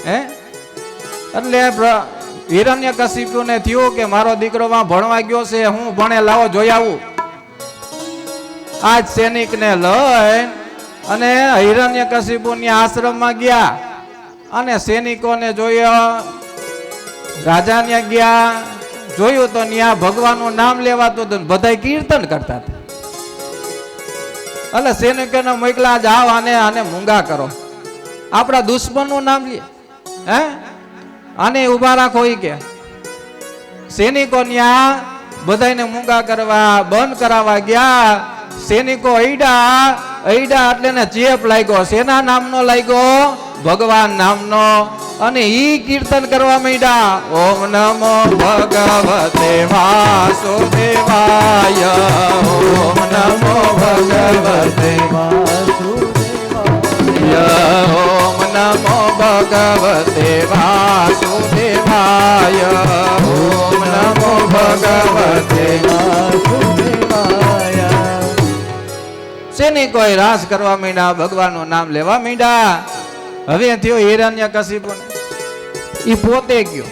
હે એટલે હિરણ્યકશિપુ ને થયું કે મારો દીકરો માં ભણવા ગયો છે, હું ભણે લાવો જોઈ આવું. આજ સૈનિક ને લઈ અને હિરણ્યકશિપુ ની આશ્રમમાં ગયા અને સૈનિકોને જોયો. રાજા ને ગયા, જોયું તો ત્યાં ભગવાનનું નામ લેવાતું હતું, બધા કીર્તન કરતા હતા. એટલે સૈનિકોને મોકલા, જાઓ આને મૂંગા કરો, આપણા દુશ્મનનું નામ લે, હે આને ઉભા રાખો. ઈ કે સૈનિકો ત્યાં બધાને મૂંગા કરવા બંધ કરાવવા ગયા. સૈનિકો અઈડા એટલે ને ચેપ લાગ્યો. સેના નામનો લાગ્યો, ભગવાન નામનો. અને ઈ કીર્તન કરવા માંડ્યા, ઓમ નમો ભગવતે વાસુદેવાય, ઓમ નમો ભગવતે વાસુદેવાય, ઓમ નમો ભગવતે વાસુદેવાય, ઓમ નમો ભગવતે વાસુદેવાય. સૈનિકોએ રાસ કરવા માંડ્યા, ભગવાનનું નામ લેવા માંડ્યા. હવે થયો હિરણ્યકશિપુ, ઈ પોતે ગયો,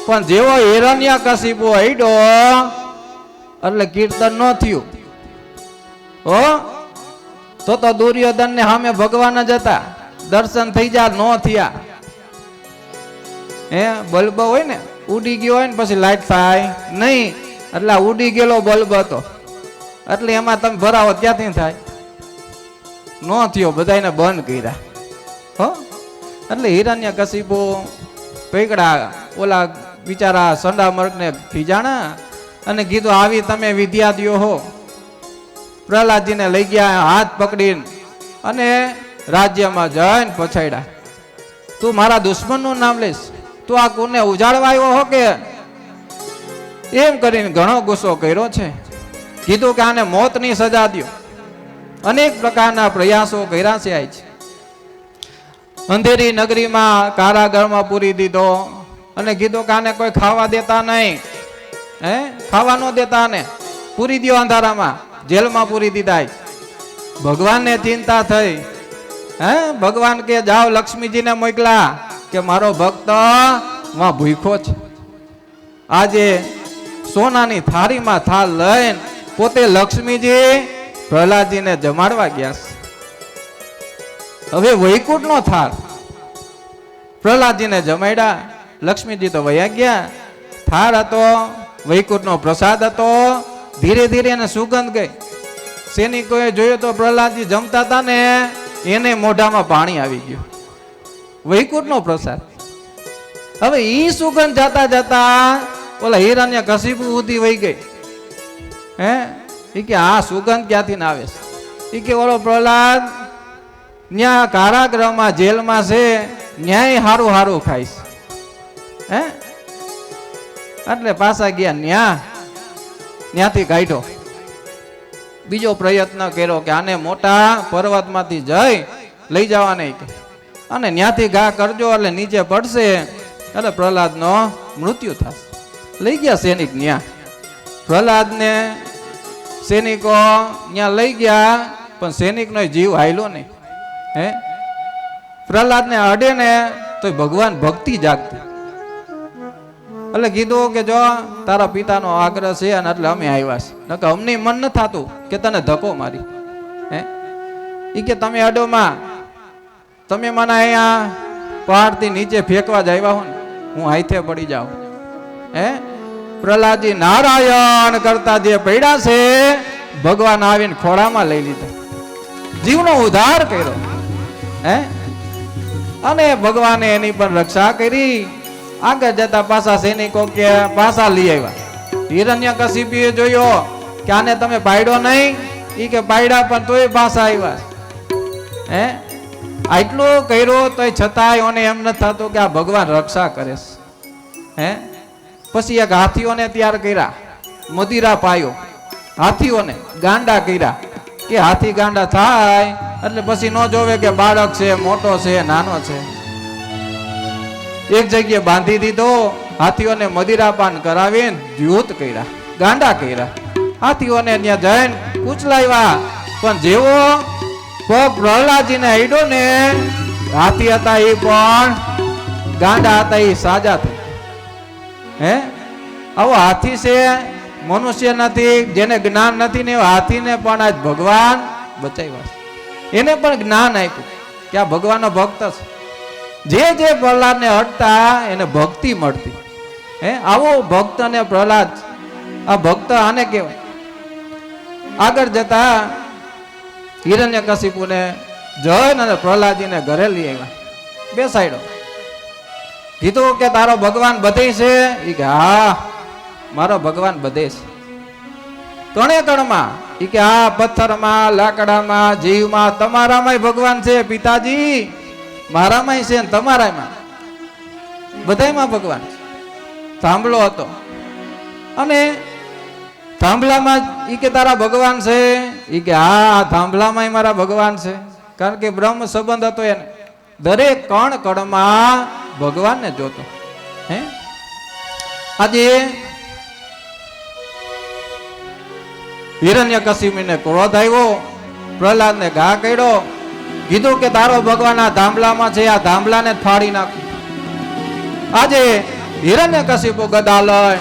પણ જેવો હિરણ્યકશિપુ આડ્યો એટલે કીર્તન ન થયું. હો તો દુર્યોધન ને સામે ભગવાન જ હતા, દર્શન થઈ જા, ન થયા. હે બલ્બ હોય ને, ઉડી ગયો હોય ને પછી લાઈટ થાય નહીં, એટલે ઉડી ગયેલો બલ્બ હતો, એટલે એમાં તમે ભરાવો ક્યાંથી થાય? ન થયો, બધાને બંધ કર્યા. હો એટલે હિરણ્યકશિપુ પકડા ઓલા બિચારા સંડા મર્ગને ખીજાણા અને કીધું, આવી તમે વિદ્યા દ્યો હો. પ્રહલાદજીને લઈ ગયા હાથ પકડીને અને રાજ્યમાં જઈને પછાડ્યા. તું મારા દુશ્મનનું નામ લઈશ, તું આ કુને ઉજાડવા આવ્યો હો કે? એમ કરીને ઘણો ગુસ્સો કર્યો છે. કીધું કે આને મોતની સજા દ્યો. અનેક પ્રકારના પ્રયાસો કર્યા છે. આજ અંધેરી નગરીમાં કારાગારમાં પૂરી દીધો અને કીધું કે આને કોઈ ખાવા દેતા નહીં, હે ખાવા ન દેતા, ને પૂરી દો અંધારામાં, જેલમાં પૂરી દીધા. ભગવાનને ચિંતા થઈ. હે ભગવાન કે જાઓ લક્ષ્મીજીને મોકલા કે મારો ભક્ત માં ભૂખો છે. આજે સોનાની થાળીમાં થાળ લઈને પોતે લક્ષ્મીજી પ્રહલાદજીને જમાડવા ગયા છે. હવે વૈકુંઠ નો થાળ પ્રહલાદજીને જમાડ્યા. લક્ષ્મીજી તો વયા ગયા. થાળ હતો, વૈકુંઠ નો પ્રસાદ હતો. ધીરે ધીરે એને સુગંધ ગઈ. સૈનિકોએ જોયું તો પ્રહલાદજી જમતા હતા ને એને મોઢામાં પાણી આવી ગયું. વૈકુંઠ નો પ્રસાદ. હવે ઈ સુગંધ જાતા જાતા ઓલા હિરણ્યકશિપુ સુધી વહી ગઈ. હે ઈ કે આ સુગંધ ક્યાંથી ના આવે છે? ઈ કે ઓલો પ્રહલાદ ન્યા કારાગૃહમાં જેલમાં છે, ન્યાય હારું હારું ખાઈશ. હે એટલે પાછા ગયા, ન્યાથી કાઢ્યો. બીજો પ્રયત્ન કર્યો કે આને મોટા પર્વતમાંથી જઈ લઈ જવા નહીં, અને ન્યાથી ઘા કરજો એટલે નીચે પડશે એટલે પ્રહલાદનો મૃત્યુ થશે. લઈ ગયા સૈનિક ન્યા. પ્રહલાદને સૈનિકો ન્યા લઈ ગયા, પણ સૈનિકનો જીવ હાલ્યો નહીં. હે પ્રહલાદને અડે ને તો ભગવાન ભક્તિ જાગતી. એટલે કીધું કે જો તારા પિતાનો આગ્રહ છે અને એટલે અમે આવ્યા છે, નકર અમને મન ન થતું કે તને ધક્કો મારી. હે ઈ કે તમે અડોમાં, તમે મને અહીંયા પહાડથી નીચે ફેંકવા જ આવ્યા હો ને, હું હાથે પડી જાઉં. હે પ્રહલાદજી નારાયણ કરતા જે પડ્યા છે, ભગવાન આવીને ખોળામાં લઈ લીધા, જીવનો ઉદ્ધાર કર્યો. હે અને ભગવાને એની પણ રક્ષા કરી. આગળ જતા પાછા સૈનિકો કે પાછા લઈ આવ્યા. હિરણ્યકશિપુએ જોયો કે આને તમે પાડ્યો નહીં. ઈ કે પાડ્યા પણ તોય પાછા આવ્યા. હે આટલું કર્યું તોય છતાંય ઓને એમ નથી થતું કે આ ભગવાન રક્ષા કરે છે. હે પછી એક હાથીઓને તૈયાર કર્યા, મદિરા પાયો, હાથીઓને ગાંડા કર્યા કે હાથી ગાંડા થાય એટલે પછી ન જોવે કે બાળક છે, મોટો છે, નાનો છે. એક જગ્યાએ બાંધી દીધો, હાથીઓને મદિરાપાન કરાવીને યુદ્ધ કર્યા, ગાંડા કર્યા. હાથીઓને ત્યાં જઈને ઉચલાવ્યા, પણ જેવો પગ પ્રહલાદજીને અડ્યો ને, હાથી હતા એ પણ ગાંડા હતા એ સાજા થઈ. હે આવો હાથી છે, મનુષ્ય નથી, જેને જ્ઞાન નથી ને એવા હાથીને પણ આજ ભગવાન બચાવ્યા છે. એને પણ જ્ઞાન આપ્યું કે આ ભગવાનનો ભક્ત છે. જે પ્રહલાદને હટતા એને ભક્તિ મળતી. હે આવો ભક્ત અને પ્રહલાદ, આ ભક્ત આને કહેવાય. આગળ જતા હિરણ્યકશિપુને જઈને અને પ્રહલાદજીને ઘરે લઈ આવ્યા, બેસાડ્યો. કીધું કે તારો ભગવાન બધે છે? ઈ કે હા મારો ભગવાન બધે છે. કણે કણમાં? ઈ કે આ પથ્થરમાં, લાકડામાં, જીવમાં, તમારામાંય ભગવાન છે પિતાજી. મારામાંય છે ને તમારામાં, બધાયમાં ભગવાન છે. થાંભલો હતો અને થાંભલામાં ઈ કે તારા ભગવાન છે? ઈ કે હા થાંભલામાંય મારા ભગવાન છે. કારણ કે બ્રહ્મ સંબંધ હતો એને. દરેક કણ કણમાં ભગવાનને જોતો. હે આજે હિરણ્યકશિપુને ક્રોધ આવ્યો, પ્રહલાદને ઘા કર્યો. કીધું કે તારો ભગવાન આ થાંભલામાં છે, આ થાંભલાને ફાડી નાખું. આજે હિરણ્યકશિપુ ગદા લઈ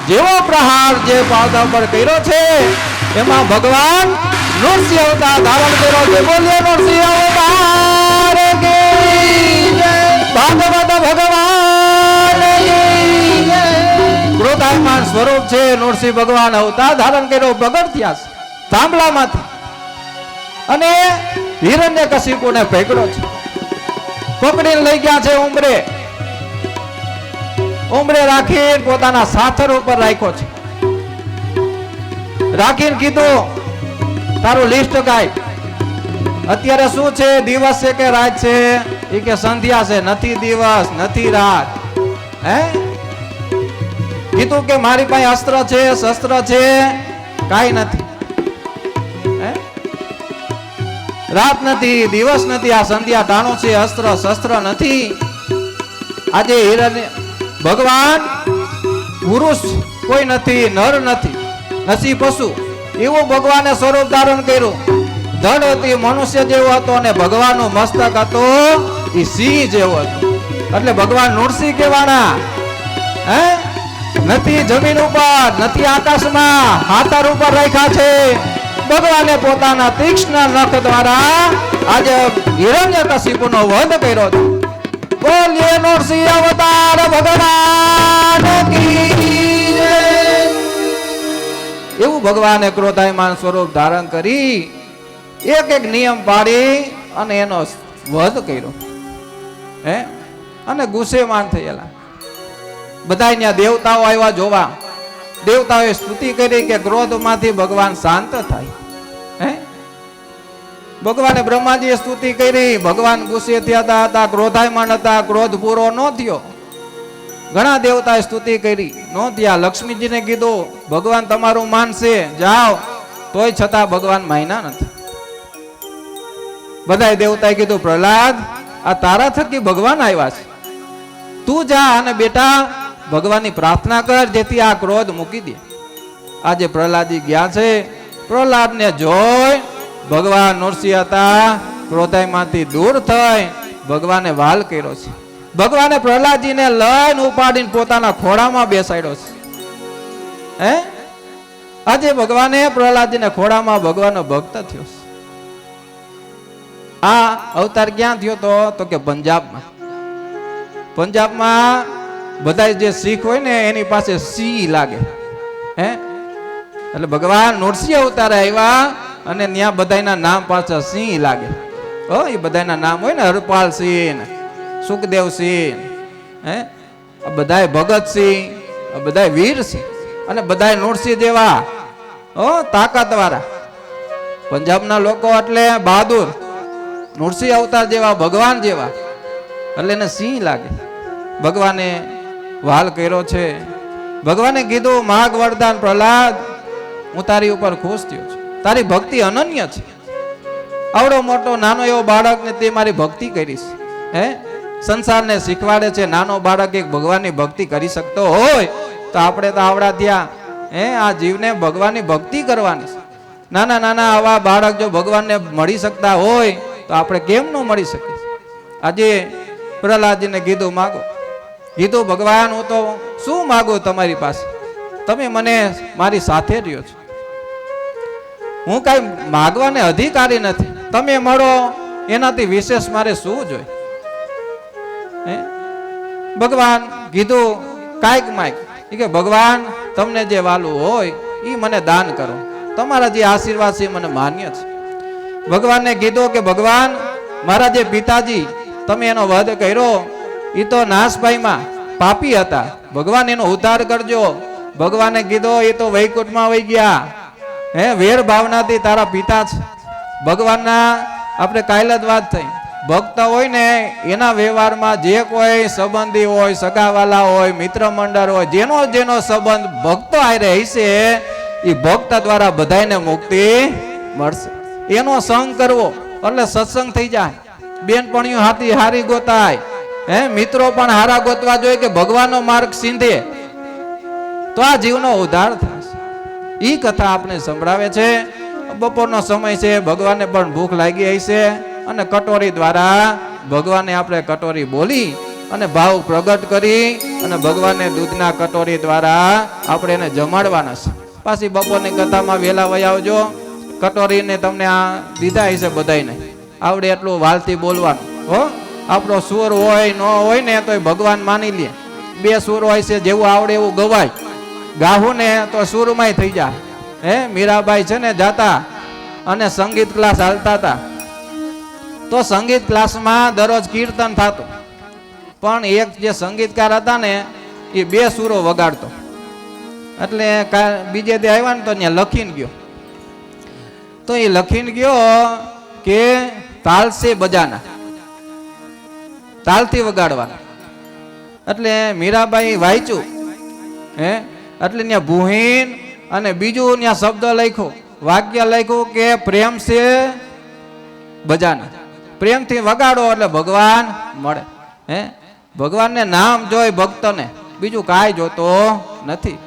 જેવો પ્રહાર જે પાવડા પર કર્યો છે એમાં ભગવાન નૃસિંહ અવતાર ધારણ કર્યો છે. બોલીએ નૃસિંહ અવતાર કી જય, ભાગવત ભગવાન કી જય. ક્રોધાયમાન સ્વરૂપ છે નૃસિંહ ભગવાન અવતાર ધારણ કર્યો પગથિયા થાંભલામાંથી અને હિરણ્યકશિપુને પકડ્યો છે. પકડીને લઈ ગયા છે ઉંબરે રાખીને પોતાના સાથર ઉપર રાખ્યો છે. રાખીને કીધું તારું લિસ્ટ ગાય. અત્યારે શું છે, દિવસ છે કે રાત છે? એ કે સંધ્યા છે, નથી દિવસ નથી રાત. હે કીધું કે મારી પાસે અસ્ત્ર છે, શસ્ત્ર છે, કાઈ નથી. રાત નથી, દિવસ નથી, આ સંધ્યા ટાણું છે, અસ્ત્ર શસ્ત્ર નથી. આજે હિરણ્ય ભગવાન પુરુષ કોઈ નથી, નર નથી, નથી પશુ, એવું ભગવાને સ્વરૂપ ધારણ કર્યું. ધડ હતી મનુષ્ય જેવો હતો અને ભગવાનનું મસ્તક હતું એ સિંહ જેવો હતો. એટલે ભગવાન નૃસિંહ કહેવાના. હે નથી જમીન ઉપર, નથી આકાશમાં, હાથર ઉપર રાખ્યા છે. ભગવાને પોતાના તીક્ષ્ણ નખ દ્વારા આજે હિરણ્યકશિપુનો વધ કર્યો છે. બોલીએ નૃસિંહ અવતાર ભગવાન કી જય. એવું ભગવાને ક્રોધાયમાન સ્વરૂપ ધારણ કરી એક એક નિયમ પાડી અને એનો વધ કર્યો. હે અને ગુસ્સેમાન થયેલા બધા ત્યાં દેવતાઓ આવ્યા જોવા. દેવતાઓએ સ્તુતિ કરી કે ક્રોધમાંથી ભગવાન શાંત થાય. હે ભગવાને બ્રહ્માજીએ સ્તુતિ કરી. ભગવાન ગુસ્સે થયા હતા, ક્રોધાયમાન હતા, ક્રોધ પૂરો ન થયો. ઘણા દેવતાએ સ્તુતિ કરી, ન થયા. લક્ષ્મીજીને કીધું ભગવાન તમારું માનશે, જાઓ. તોય છતાં ભગવાન માન્યા નથી. બધાય દેવતાએ કીધું પ્રહલાદ આ તારા થકી ભગવાન આવ્યા છે, તું જા અને બેટા ભગવાનની પ્રાર્થના કર જેથી આ ક્રોધ મૂકી દે. આજે પ્રહલાદજી ગયા છે. પ્રહલાદને જોઈ ભગવાન નૃસિંહ હતા ક્રોધાયમાંથી દૂર થઈ ભગવાને વાલ કર્યો છે. ભગવાને પ્રહલાદજીને લઈને ઉપાડીને પોતાના ખોળામાં બેસાડ્યો છે. હે આજે ભગવાને પ્રહલાદજીને ખોળામાં ભગવાનનો ભક્ત થયો છે. આ અવતાર ક્યાં થયો તો કે પંજાબમાં. પંજાબમાં બધા જે શીખ હોય ને એની પાસે સિંહ લાગે. હે એટલે ભગવાન નૃસિંહ અવતાર આવ્યા અને ત્યાં બધાના નામ પાછળ સિંહ લાગે. એ બધાના નામ હોય ને, હરપાલ સિંહ, સુખદેવ સિંહ, હે બધાય ભગતસિંહ, બધાય વીરસિંહ અને બધાય નૃસિંહ જેવા તાકાત વાળા. પંજાબના લોકો એટલે બહાદુર, નૃસિંહ અવતાર જેવા, ભગવાન જેવા, એટલે એને સિંહ લાગે. ભગવાને વાલ કર્યો છે. ભગવાને કીધું માગ વરદાન પ્રહલાદ, હું તારી ઉપર ખુશ થયો છું, તારી ભક્તિ અનન્ય છે. આવડો મોટો નાનો એવો બાળકને તે મારી ભક્તિ કરીશ. હે સંસારને શીખવાડે છે નાનો બાળક એક ભગવાનની ભક્તિ કરી શકતો હોય તો આપણે તો આવડા ત્યાં આ જીવને ભગવાનની ભક્તિ કરવાની છે. નાના નાના આવા બાળક જો ભગવાનને મળી શકતા હોય તો આપણે કેમ ન મળી શકીએ. આજે પ્રહલાદજીને કીધું માગો. કીધું ભગવાન હું તો શું માગું તમારી પાસે, તમે મને મારી સાથે રહ્યો છો, હું કાંઈ માગવાને અધિકારી નથી, તમે મળો એનાથી વિશેષ મારે શું જોઈએ. ભગવાન કીધું કાંઈક માગ, કે ભગવાન તમને જે વાલું હોય એ મને દાન કરો, તમારા જે આશીર્વાદ છે મને માન્ય છે. ભગવાનને કીધું કે ભગવાન મારા જે પિતાજી તમે એનો વધ કર્યો એ તો નાશભાઈમાં પાપી હતા, ભગવાન એનો ઉદ્ધાર કરજો. ભગવાને કીધું એ તો વૈકુંઠમાં વહી ગયા, વેર ભાવનાથી તારા પિતા છે. ભગવાનના આપણે કાલ જ વાત થઈ, ભક્ત હોય ને એના વ્યવહારમાં જે કોઈ સંબંધી હોય, સગાવાલા હોય, મિત્ર મંડળ હોય, જેનો જેનો સંબંધ ભક્તો હારે હશે એ ભક્ત દ્વારા બધાને મુક્તિ મળશે. એનો સંગ કરવો એટલે સત્સંગ થઈ જાય, બેનપણીઓ હારી ગોતાય, મિત્રો પણ હારા ગોતવા જોઈએ કે ભગવાનનો માર્ગ સીંધે તો આ જીવનો ઉદ્ધાર થશે. ઈ કથા આપણે સંભળાવે છે. બપોરનો સમય છે, ભગવાનને પણ ભૂખ લાગી હશે અને કટોરી દ્વારા ભગવાનને આપણે કટોરી બોલી અને ભાવ પ્રગટ કરી અને ભગવાનને દૂધના કટોરી દ્વારા આપણે એને જમાડવાના છે. પાછી બપોરની કથામાં વહેલા વહી આવજો. કટોરીને તમને આ દીધા હશે બધાને, આવડે એટલું વાલથી બોલવાનું હો. આપણો સુર હોય ન હોય ને તો ભગવાન માની લે, બે સુર હોય છે, જેવું આવડે એવું ગવાય, ગાવું ને તો સુરમાંય થઈ જાય. મીરાબાઈ છે ને જાતા અને સંગીત ક્લાસ હાલતા હતા, તો સંગીત ક્લાસમાં દરરોજ કીર્તન થતું, પણ એક જે સંગીતકાર હતા ને એ બે સુરો વગાડતો. એટલે બીજે દે આવ્યા ને તો ત્યાં લખીને ગયો, તો એ લખીને ગયો કે તાલ સે બજાના, તાલથી વગાડવાના. એટલે મીરાબાઈ વાંચ્યું, એટલે ત્યાં ભૂહીન અને બીજું ત્યાં શબ્દ લખ્યો, વાક્ય લખ્યું કે પ્રેમ સે બજાના, પ્રેમથી વગાડો એટલે ભગવાન મળે. ભગવાનને નામ જોઈ ભક્તને, બીજું કાંઈ જોતો નથી.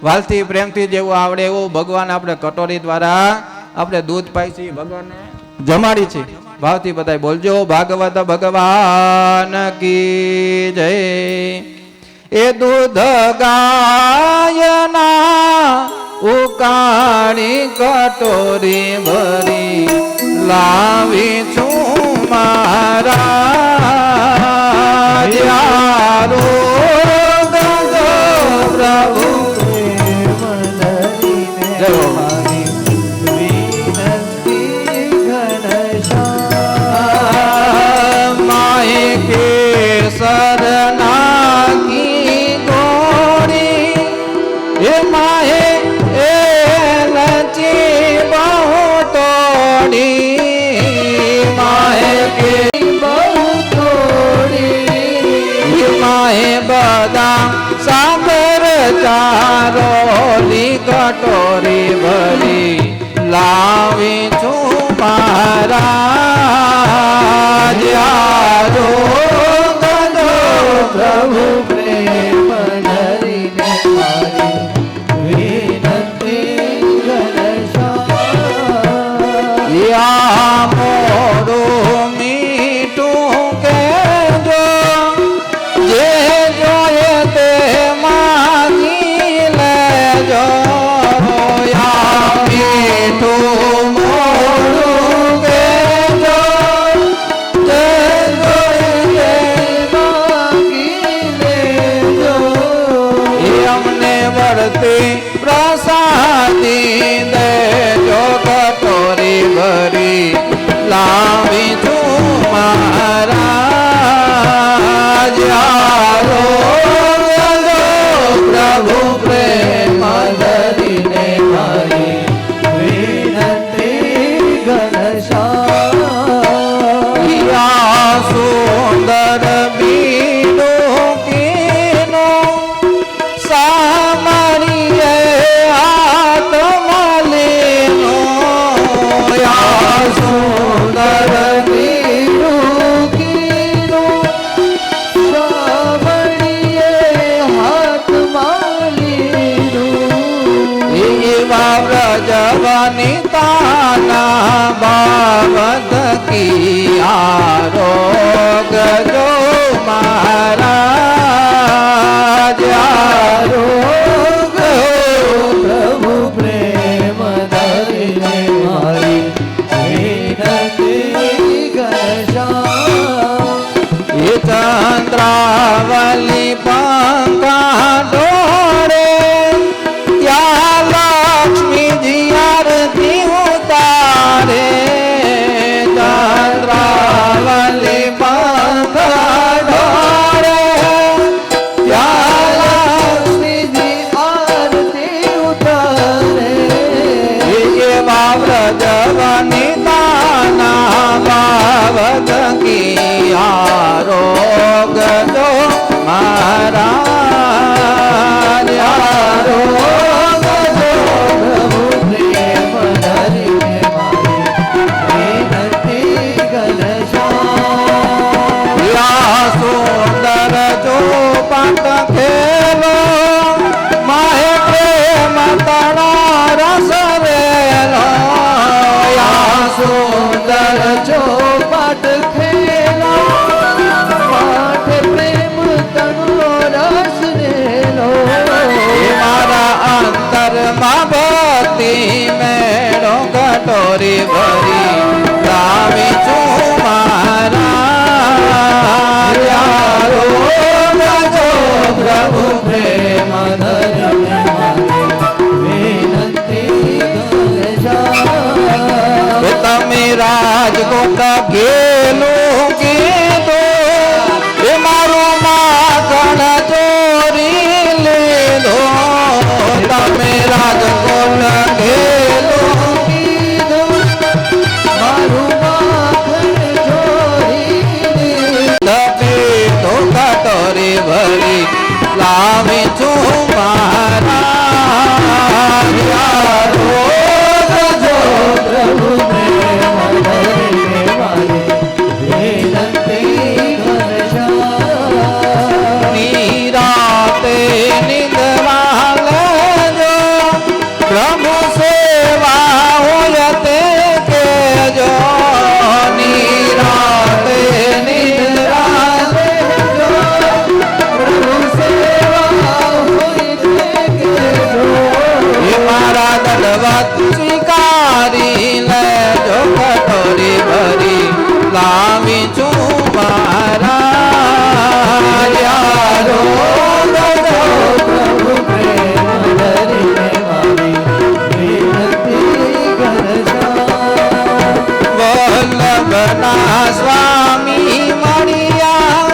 વાલથી પ્રેમથી જેવું આવડે એવું ભગવાન આપણે કટોરી દ્વારા આપણે દૂધ પાઈ છીએ, ભગવાનને જમાડી છે. ભાવથી બધા બોલજો ભાગવત ભગવાન કી જય. એ દૂધ ગાયના ઉકાળી કટોરી ભરી લાવી છું મારા યારો પ્રભુ ચારોલી કટોરી ભરી લાવી છું મારા યારો ગજો પ્રભુ પ્રેમ ધરીને મારી વિનંતી ઘનશ્યામ મોરું મીઠું કેજો જે જોઈએ તે પ્રસાદી દેજો કટોરી ભરી લાવી છું મારા યારો પ્રભુ પ્રેમ ધરીને મારી વિનંતી ઘનશ્યામ સુંદર બીડું કીનું સામરીએ આત્મલીનો સુંદર બીડું કીનું સામરીએ આત્મલીનું એવા વ્રજવાની તાના બાબત કી આરોગ જો ચંદ્રાવલી પંખા ડોળે ત્યાં લક્ષ્મીજી આરતી ઉતારે ચંદ્રાવલી પંખા ડોળે ત્યાં લક્ષ્મીજી આરતી ઉતારે એવા વ્રજવની તાના બાવક કી આરોગ જો મહારાજ આરોગ જો પ્રભુ પ્રેમ ધરીને મારી વિનતી ઘનશ્યામ યા સુંદર જો પાટ ખેલો માહે પ્રેમ તણા રસ વેલો યા સુંદર જો પાટ ખેલો માહે પ્રેમ તણો રસ વેલો મારા અંતરમાં ભક્તિ મેળો કટોરી ભરી લાવી છું મારા યારો જો પ્રભુ પ્રેમ ધરીને વિનંતી ઘનશ્યામ તમે રાજકોટ ગેલું કીધું એ મારું માખણ ચોરી લીધો તમે રાજકોટ ગેલું કીધું મારું માખણ ચોરી લીધો કટોરી ભરી લાવી છું મારા યારો જો પ્રભુ પ્રેમ ધરીને મારી વિનંતી ઘનશ્યામ નિરાતે નિંદ્રા લેજો પ્રભુ સેવા હોય તે કેજો નિરાતે નિંદ્રા લેજો પ્રભુ સેવા હોય તે કેજો એ મારા દંડવત સ્વીકારી લેજો કટોરી ભરી લાવી છું મારા યારો પ્રભુ પ્રેમ ધરીને મારી વિનંતી ઘનશ્યામ વલ્લભના સ્વામી મળ્યા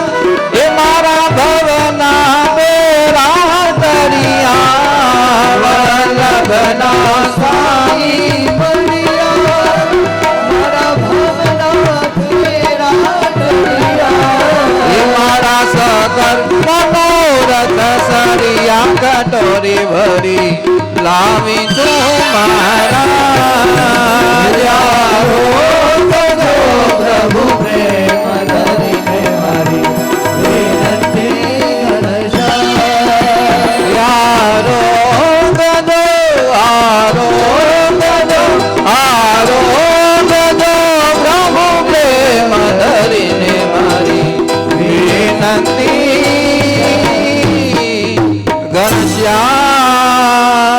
એ મારા ભવના બેરા તરિયા વલ્લભના સ્વામી મળ્યા મારા ભવના બેરા તરિયા એ મારા સકર મનોરથ સરિયા કટોરી ભરી લાવી છું મારા યારો પ્રભુ પ્રેમ ધરીને મારી વિનંતી ઘનશ્યામ યારો ગજો આરો ગજો આરો ગજો પ્રભુ પ્રેમ ધરીને મારી વિનંતી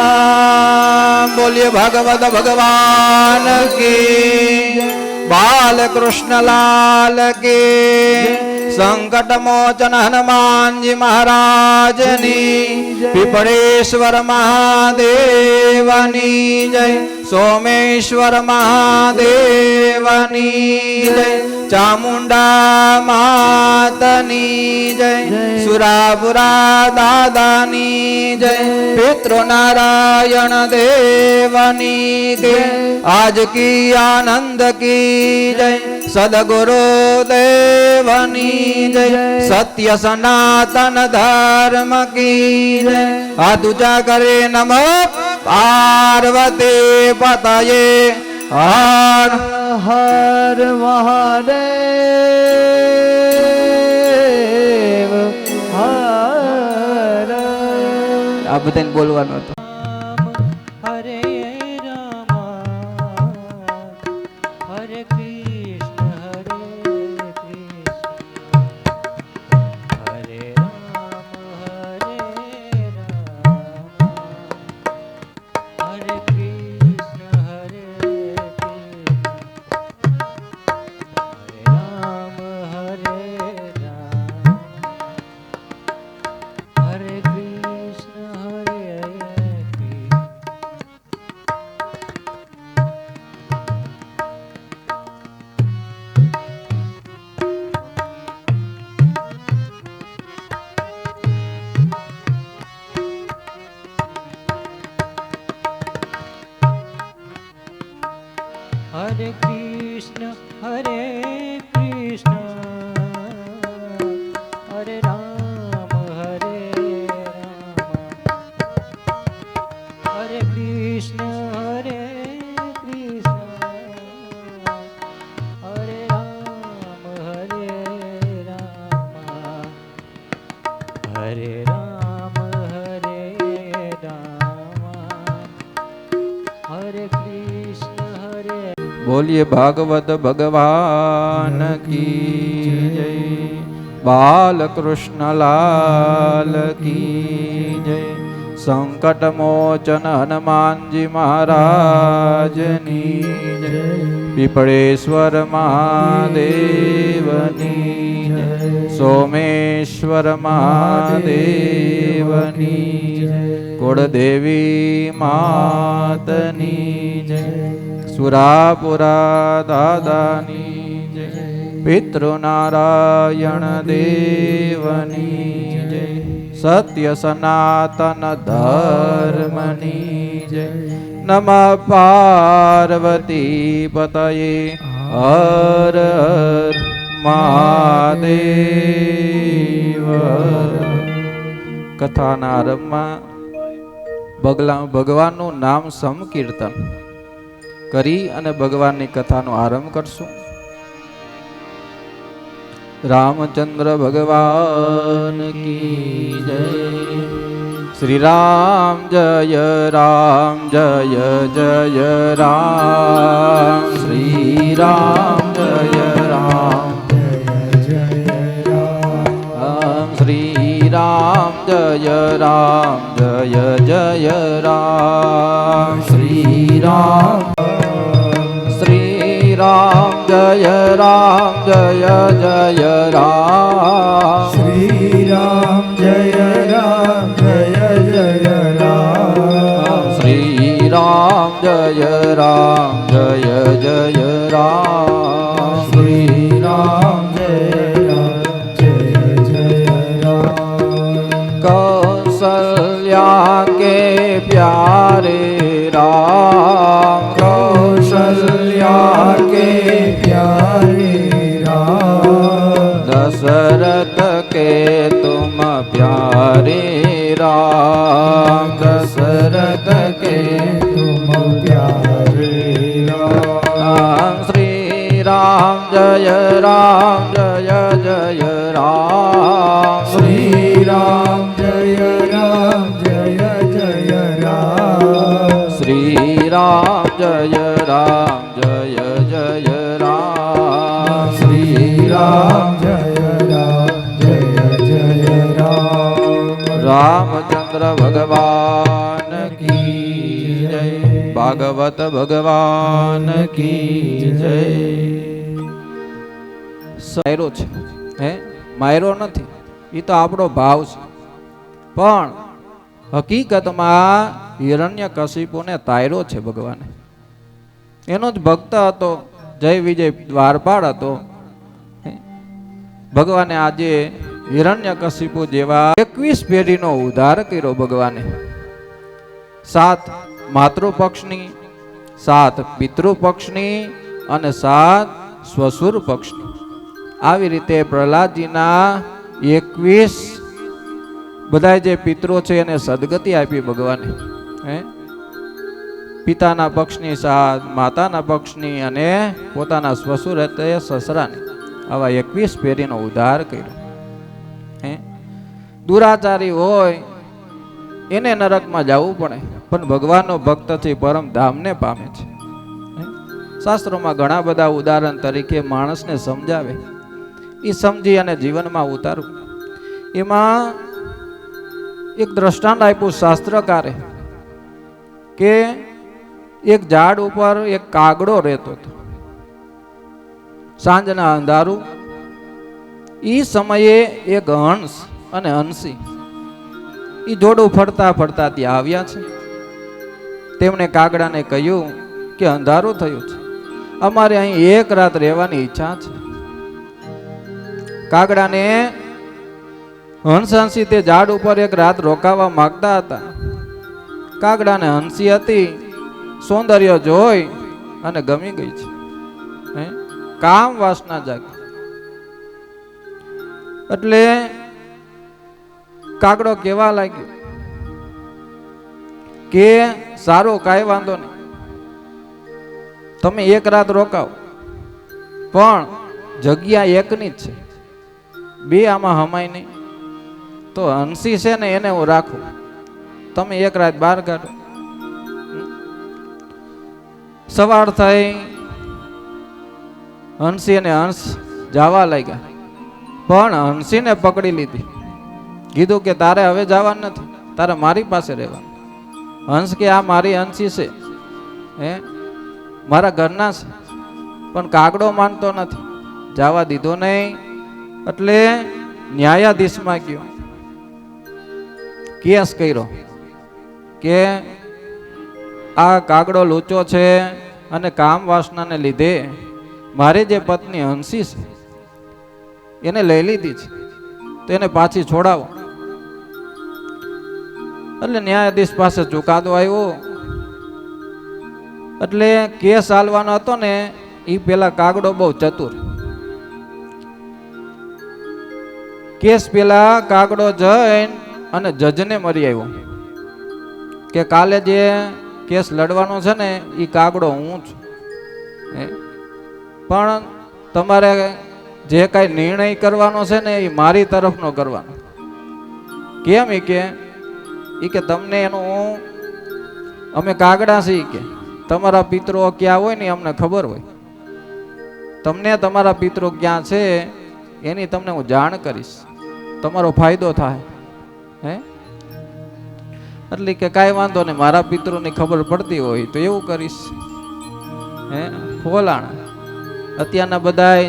ઘનશ્યામ બોલીએ ભાગવત ભગવાન કી બાલકૃષ્ણ લાલ કી સંકટ મોચન હનુમાનજી મહારાજની પીપળેશ્વર મહાદેવની જય સોમેશ્વર મહાદેવની જય ચામુંડા માતની જય સુરાપુરા દાદાની જય પિતૃ નારાયણ દેવની કે આજ કી આનંદ કી જય સદગુરુ દેવની જય સત્ય સનાતન ધર્મ કી જય આદુજા કરે નમઃ પાર્વતી પતયે હર હર મહાદેવ હર આ બધાને બોલવાનું હતું હરે રામ હરે કૃષ્ણ હરે રામ હરે કૃષ્ણ હરે રામ હરે રામ હરે કૃષ્ણ હરે કૃષ્ણ હરે રામ હરે કૃષ્ણ હરે કૃષ્ણ હરે રામ હરે રામ હરે કૃષ્ણ હરે બોલીએ ભાગવત ભગવાન કી જય, બાલકૃષ્ણ લાલ કી જય, સંકટ મોચન હનુમાનજી મહારાજની જય, પીપળેશ્વર મહાદેવની જય, સોમેશ્વર મહાદેવની જય, કુળદેવી માતની જય, સુરાપુરા દાદાની જય, પિતૃનારાયણ દેવની જય, સત્ય સનાતન ધર્મની જય, નમઃ પાર્વતી પતયે હર હર મહાદેવ. કથાના આરંભમાં ભગવાનનું નામ સમકીર્તન કરી અને ભગવાનની કથાનો આરંભ કરશું. રામચંદ્ર ભગવાન કી જય. શ્રી રામ જય રામ જય જય રામ. શ્રી રામ જય રામ જય રામ. શ્રી રામ જય રામ જય જય રામ. શ્રી રામ રામ જય રામ જય જય રામ. શ્રી રામ જય રામ જય જય રામ. શ્રી રામ જય રામ જય જય રામ. શ્રી રામ જય રામ જય જય રામ. કૌશલ્યા કે પ્યારે રામ. कौशल्या के प्यारे राम. दशरथ के तुम प्यारे राम. दशरथ के तुम प्यारे राम. श्री राम जय राम जय जय राम. श्री राम जय राम जय जय राम. श्री राम जय राम जय जय राम. श्री राम जय राम जय जय राम. रामचंद्र भगवान की जय. भागवत भगवान की जय. માયરો છે હે, માયરો નથી, એ તો આપણો ભાવ છે. પણ હકીકતમાં હિરણ્યકશિપુને તાયરો છે ભગવાને. એનો જ ભક્ત હતો, જય વિજય દ્વારપાળ હતો. ભગવાને આજે હિરણ્યકશિપુ જેવા 21 પેઢીનો ઉદ્ધાર કર્યો ભગવાને. 7 માતૃપક્ષની, 7 પિતૃપક્ષની અને 7 સ્વસુર પક્ષની. આવી રીતે પ્રહલાદજીના 21 બધા જે પિતરો છે એને સદગતિ આપી ભગવાને. હે, પિતાના પક્ષની 7, માતાના પક્ષની અને પોતાના સ્વસુર એટલે સસરાની, આવા 21 પેઢીનો ઉદ્ધાર કર્યો. હે, દુરાચારી હોય એને નરકમાં જવું પડે, પણ ભગવાનનો ભક્ત છે પરમ ધામને પામે છે. શાસ્ત્રોમાં ઘણા બધા ઉદાહરણ તરીકે માણસને સમજાવે, એ સમજી અને જીવનમાં ઉતારવું. એમાં એક દ્રષ્ટાંત આપ્યું શાસ્ત્રકારે કે એક ઝાડ ઉપર એક કાગડો રહેતો હતો. સાંજના અંધારું, એ સમયે એક હંસ અને હંસી એ જોડું ફરતા ફરતા ત્યાં આવ્યા છે. તેમણે કાગડાને કહ્યું કે અંધારું થયું છે, અમારે અહીં એક રાત રહેવાની ઈચ્છા છે. કાગડાને હંસ હંસી તે ઝાડ ઉપર એક રાત રોકાવા માંગતા હતા. કાગડાને હંસી હતી, સૌંદર્ય જોઈ અને ગમી ગઈ છે. હે? કામ વાસના જાગી. એટલે કાગડો કેવા લાગ્યો કે સારું, કાંઈ વાંધો નહીં, તમે એક રાત રોકાવ, પણ જગ્યા એકની જ છે, બે આમાં હમાય નહીં. તો હંસી છે ને એને હું રાખું, તમે એક રાત બહાર કાઢો. સવાર થઈ, હંસી અને હંસ જવા લાગ્યા, પણ હંસીને પકડી લીધી. કીધું કે તારે હવે જવાનું નથી, તારે મારી પાસે રહેવાનું. હંસ કે આ મારી હંસી છે, હે, મારા ઘરના છે, પણ કાગડો માનતો નથી, જવા દીધો નહીં. એટલે ન્યાયાધીશમાં ગયો, કેસ કર્યો કે આ કાગડો લૂચો છે અને કામ વાસનાને લીધે મારી જે પત્ની હંસી છે એને લઈ લીધી છે, તો એને પાછી છોડાવો. એટલે ન્યાયાધીશ પાસે ચુકાદો આવ્યો. એટલે કેસ હાલવાનો હતો ને એ પેલા કાગડો બહુ ચતુર. કેસ પેલા કાગડો જઈને અને જજને મળી આવ્યો કે કાલે જે કેસ લડવાનો છે ને એ કાગડો હું છું, પણ તમારે જે કાંઈ નિર્ણય કરવાનો છે ને એ મારી તરફનો કરવાનો. કેમ? એ કે તમને એનું, અમે કાગડા છીએ કે તમારા પિતરો ક્યાં હોય ને અમને ખબર હોય, તમને તમારા પિતરો ક્યાં છે એની તમને હું જાણ કરીશ, તમારો ફાયદો થાય. હે? એટલે કે કાંઈ વાંધો નહીં, મારા પિતરોની ખબર પડતી હોય તો એવું કરીશ. હે? ખોલાણ અત્યારના બધા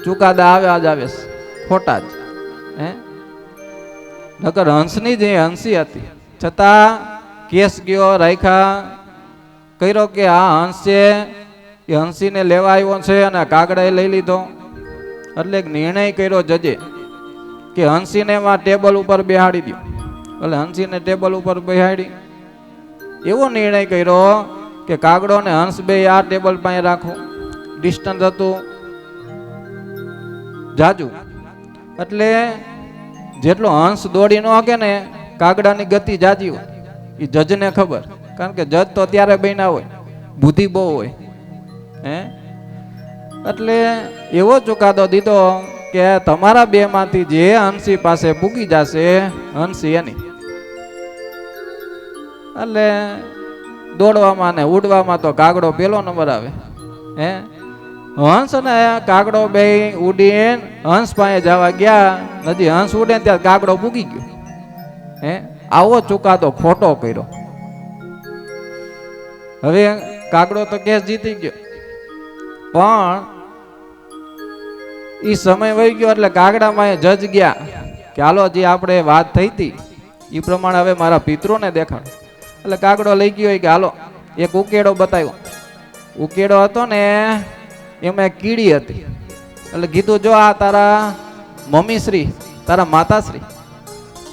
ચુકાદા આવ્યા જ આવે છે, ખોટા જ. હે? નકર હંસની જે હંસી હતી છતાં કેસ ગયો, રાખ્યા, કર્યો કે આ હંસ છે એ હંસીને લેવા આવ્યો છે અને કાગડાએ લઈ લીધો. એટલે એક નિર્ણય કર્યો જજે કે હંસીને એમાં ટેબલ ઉપર બેહાડી દો. એટલે હંસીને ટેબલ ઉપર બેહાડી. એવો નિર્ણય કર્યો કે કાગડો ને હંસ બે આ ટેબલ પાસે રાખો. ડિસ્ટન્સ હતું જાજુ, એટલે જેટલો હંસ દોડી ન શકે ને કાગડાની ગતિ જાજી હોય એ જજને ખબર, કારણ કે જજ તો ત્યારે બન્યા હોય, બુદ્ધિ બહુ હોય. હે? એટલે એવો ચુકાદો દીધો કે તમારા બે માંથી જે હંસી પાસે પૂગી જશે હંસી એની. એટલે દોડવામાં ને ઉડવામાં તો કાગડો પેલો નંબર આવે. હે? હંસ અને કાગડો બે ઉડીને હંસ પાસે જવા ગયા, નદી હંસ ઉડે ત્યાં કાગડો પૂગી ગયો. હે? આવો ચુકાદો ખોટો કર્યો. હવે કાગડો તો કેસ જીતી ગયો, પણ ઈ સમય વહી ગયો. એટલે કાગડામાં જજ ગયા કે હાલો જે આપણે વાત થઈ હતી એ પ્રમાણે હવે મારા પિતરોને દેખાડ. એટલે કાગડો લઈ ગયો કે હાલો એક ઉકેડો બતાવ્યો. ઉકેડો હતો ને એમાં એક કીડી હતી. એટલે કીધું જો આ તારા મમ્મીશ્રી, તારા માતાશ્રી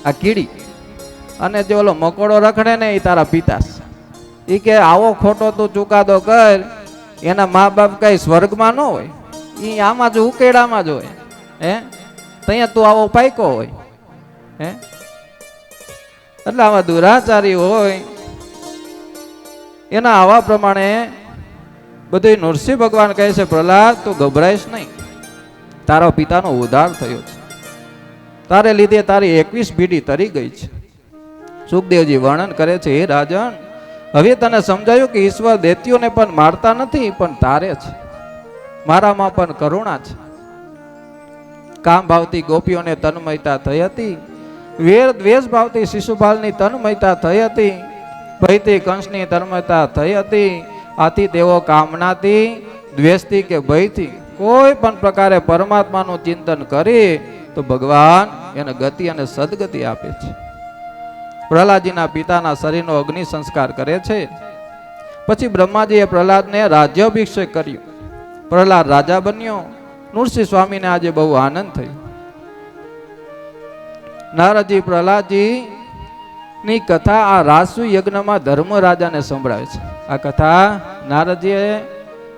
આ કીડી, અને જે ઓલો મકોડો રખડે ને એ તારા પિતાશ્રી. એ કે આવો ખોટો તું ચુકાદો કર, એના મા બાપ કઈ સ્વર્ગમાં ન હોય, એ આમાં જ ઉકેડામાં જ હોય. હે? ત્યાં તું આવો પાયકો હોય. હે? એટલે આવા દુરાચારી હોય એના આવા પ્રમાણે બધું નરસિંહ ભગવાન કહે છે પ્રહલાદ તું ગભરાઈશ નહીં, તારા પિતાનો ઉદ્ધાર થયો છે, તારે લીધે તારી 21 પેઢી તરી ગઈ છે. સુખદેવજી વર્ણન કરે છે, હે રાજન, હવે તને સમજાયું કે ઈશ્વર દૈત્યોને પણ મારતા નથી, પણ તારે છે, મારામાં પણ કરુણા છે. કામ ભાવતી ગોપીઓને તન્મયતા થઈ હતી, વેર દ્વેષ ભાવતી શિશુપાલની તન્મયતા થઈ હતી, ભયથી કંસની તન્મયતા થઈ હતી. આથી તેઓ કામનાથી, દ્વેષથી કે ભયથી કોઈ પણ પ્રકારે પરમાત્માનું ચિંતન કરી તો ભગવાન એને ગતિ અને સદગતિ આપે છે. પ્રહલાદજીના પિતાના શરીરનો અગ્નિ સંસ્કાર કરે છે. પછી બ્રહ્માજીએ પ્રહલાદને રાજ્યાભિષેક કર્યો. પ્રહલાદ રાજા બન્યો. નૃસિંહ સ્વામીને આજે બહુ આનંદ થયો. નારદજી પ્રહલાદજી ની કથા આ રાજસુ યજ્ઞમાં ધર્મ રાજાને સંભળાવે છે. આ કથા નારદજીએ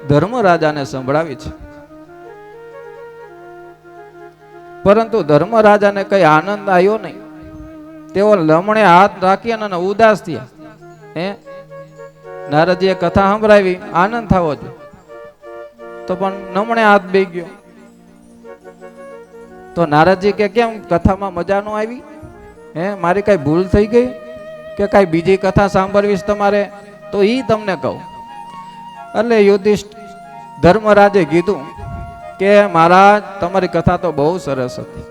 ધર્મરાજાને સંભળાવી છે. પરંતુ ધર્મરાજાને કઈ આનંદ આવ્યો નહીં. તેઓ લમણે હાથ રાખી અને ઉદાસ થયા. નારદજીએ કથા સંભળાવી, આનંદ થવો જોઈએ, તો પણ નમણે હાથ બે ગયો. તો નારદજી કે કેમ કથામાં મજા નો આવી? મારી કઈ ભૂલ થઈ ગઈ કે કઈ બીજી કથા સાંભળવીશ તમારે? તો ઈ તમને કહું. એટલે યુધિષ્ઠિર ધર્મરાજે કીધું કે મહારાજ, તમારી કથા તો બહુ સરસ હતી,